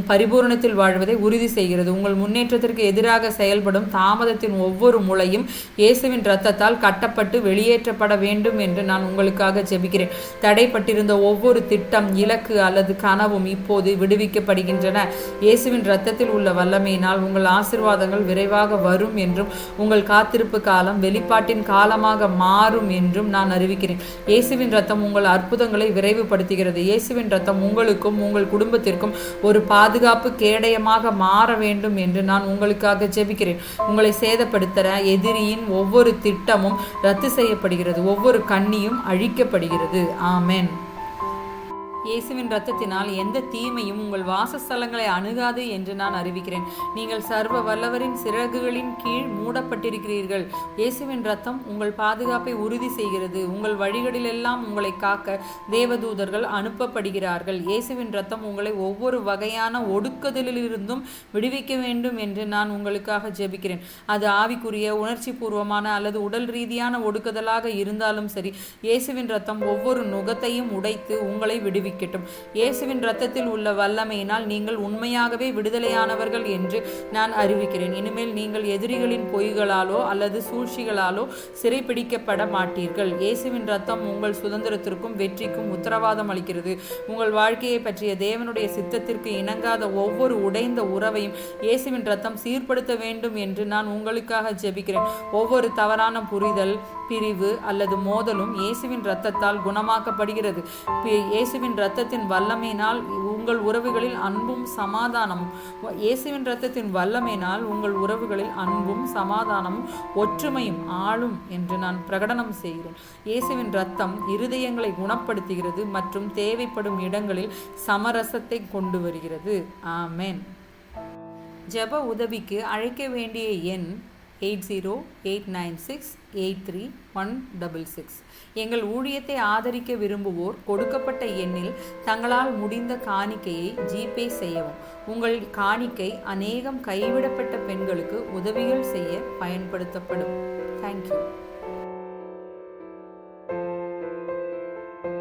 S1: பரிபூரணத்தில் வாழ்வதை உறுதி செய்கிறது. உங்கள் முன்னேற்றத்திற்கு எதிராக செயல்படும் தாமதத்தின் ஒவ்வொரு முளையும் இயேசுவின் இரத்தத்தால் கட்டப்பட்டு வெளியேற்றப்பட வேண்டும் என்று நான் உங்களுக்காக ஜெபிக்கிறேன். தடைப்பட்டிருந்த ஒவ்வொரு திட்டம், இலக்கு அல்லது கனவும் இப்போது விடுவிக்கப்படுகின்றன. இயேசுவின் இரத்தத்தில் உள்ள வல்லமையினால் உங்கள் ஆசீர்வாதங்கள் விரைவாக வரும் என்றும் உங்கள் காத்திருப்பு காலம் வெளிப்பாட்டின் காலமாக மாறும் என்றும் நான் அறிவிக்கிறேன். இயேசுவின் இரத்தம் உங்கள் அற்புதங்களை விரைவுபடுத்துகிறது. இயேசுவின் இரத்தம் உங்களுக்கும் உங்கள் குடும்பத்திற்கும் ஒரு பாதுகாப்பு கேடயமாக மாற வேண்டும் என்று நான் உங்களுக்காக ஜெபிக்கிறேன். உங்களை சேதப்படுத்த எதிரியின் ஒவ்வொரு திட்டமும் ரத்து செய்யப்படுகிறது. ஒவ்வொரு கண்ணியும் அழிக்கப்படுகிறது. ஆமென். இயேசுவின் இரத்தத்தினால் எந்த தீமையும் உங்கள் வாசஸ்தலங்களை அணுகாது என்று நான் அறிவிக்கிறேன். நீங்கள் சர்வ வல்லவரின் சிறகுகளின் கீழ் மூடப்பட்டிருக்கிறீர்கள். இயேசுவின் இரத்தம் உங்கள் பாதுகாப்பை உறுதி செய்கிறது. உங்கள் வழிகளிலெல்லாம் உங்களை காக்க தேவதூதர்கள் அனுப்பப்படுகிறார்கள். இயேசுவின் இரத்தம் உங்களை ஒவ்வொரு வகையான ஒடுக்குதலிலிருந்தும் விடுவிக்க வேண்டும் என்று நான் உங்களுக்காக ஜெபிக்கிறேன். அது ஆவிக்குரிய, உணர்ச்சி பூர்வமான அல்லது உடல் ரீதியான ஒடுக்குதலாக இருந்தாலும் சரி, இயேசுவின் இரத்தம் ஒவ்வொரு நுகத்தையும் உடைத்து உங்களை விடுவிக்கும். இயேசுவின் இரத்தத்தில் உள்ள வல்லமையினால் நீங்கள் உண்மையாகவே விடுதலையானவர்கள் என்று நான் அறிவிக்கிறேன். இனிமேல் நீங்கள் எதிரிகளின் பொய்களாலோ அல்லது சூழ்ச்சிகளாலோ சிறைப்பிடிக்கப்பட மாட்டீர்கள். இயேசுவின் இரத்தம் உங்கள் சுதந்திரத்திற்கும் வெற்றிக்கும் உத்தரவாதம் அளிக்கிறது. உங்கள் வாழ்க்கையை பற்றிய தேவனுடைய சித்தத்திற்கு இணங்காத ஒவ்வொரு உடைந்த உறவையும் இயேசுவின் இரத்தம் சீர்படுத்த வேண்டும் என்று நான் உங்களுக்காக ஜெபிக்கிறேன். ஒவ்வொரு தவறான புரிதல், பிரிவு அல்லது மோதலும் இயேசுவின் இரத்தத்தால் குணமாக்கப்படுகிறது. இயேசுவின் இரத்தத்தின் வல்லமையினால் உங்கள் உறவுகளில் அன்பும் சமாதானமும் இயேசுவின் இரத்தத்தின் வல்லமையினால் உங்கள் உறவுகளில் அன்பும் சமாதானமும் ஒற்றுமையும் ஆளும் என்று நான் பிரகடனம் செய்கிறேன். இயேசுவின் இரத்தம் இருதயங்களை குணப்படுத்துகிறது மற்றும் தேவைப்படும் இடங்களில் சமரசத்தை கொண்டு வருகிறது. ஆமென். ஜெப உதவிக்கு அழைக்க வேண்டிய எண் 8089683166. எங்கள் ஊழியத்தை ஆதரிக்க விரும்புவோர் கொடுக்கப்பட்ட எண்ணில் தங்களால் முடிந்த காணிக்கையை ஜிபே செய்யவும். உங்கள் காணிக்கை அநேகம் கைவிடப்பட்ட பெண்களுக்கு உதவிகள் செய்ய பயன்படுத்தப்படும். தேங்க்யூ.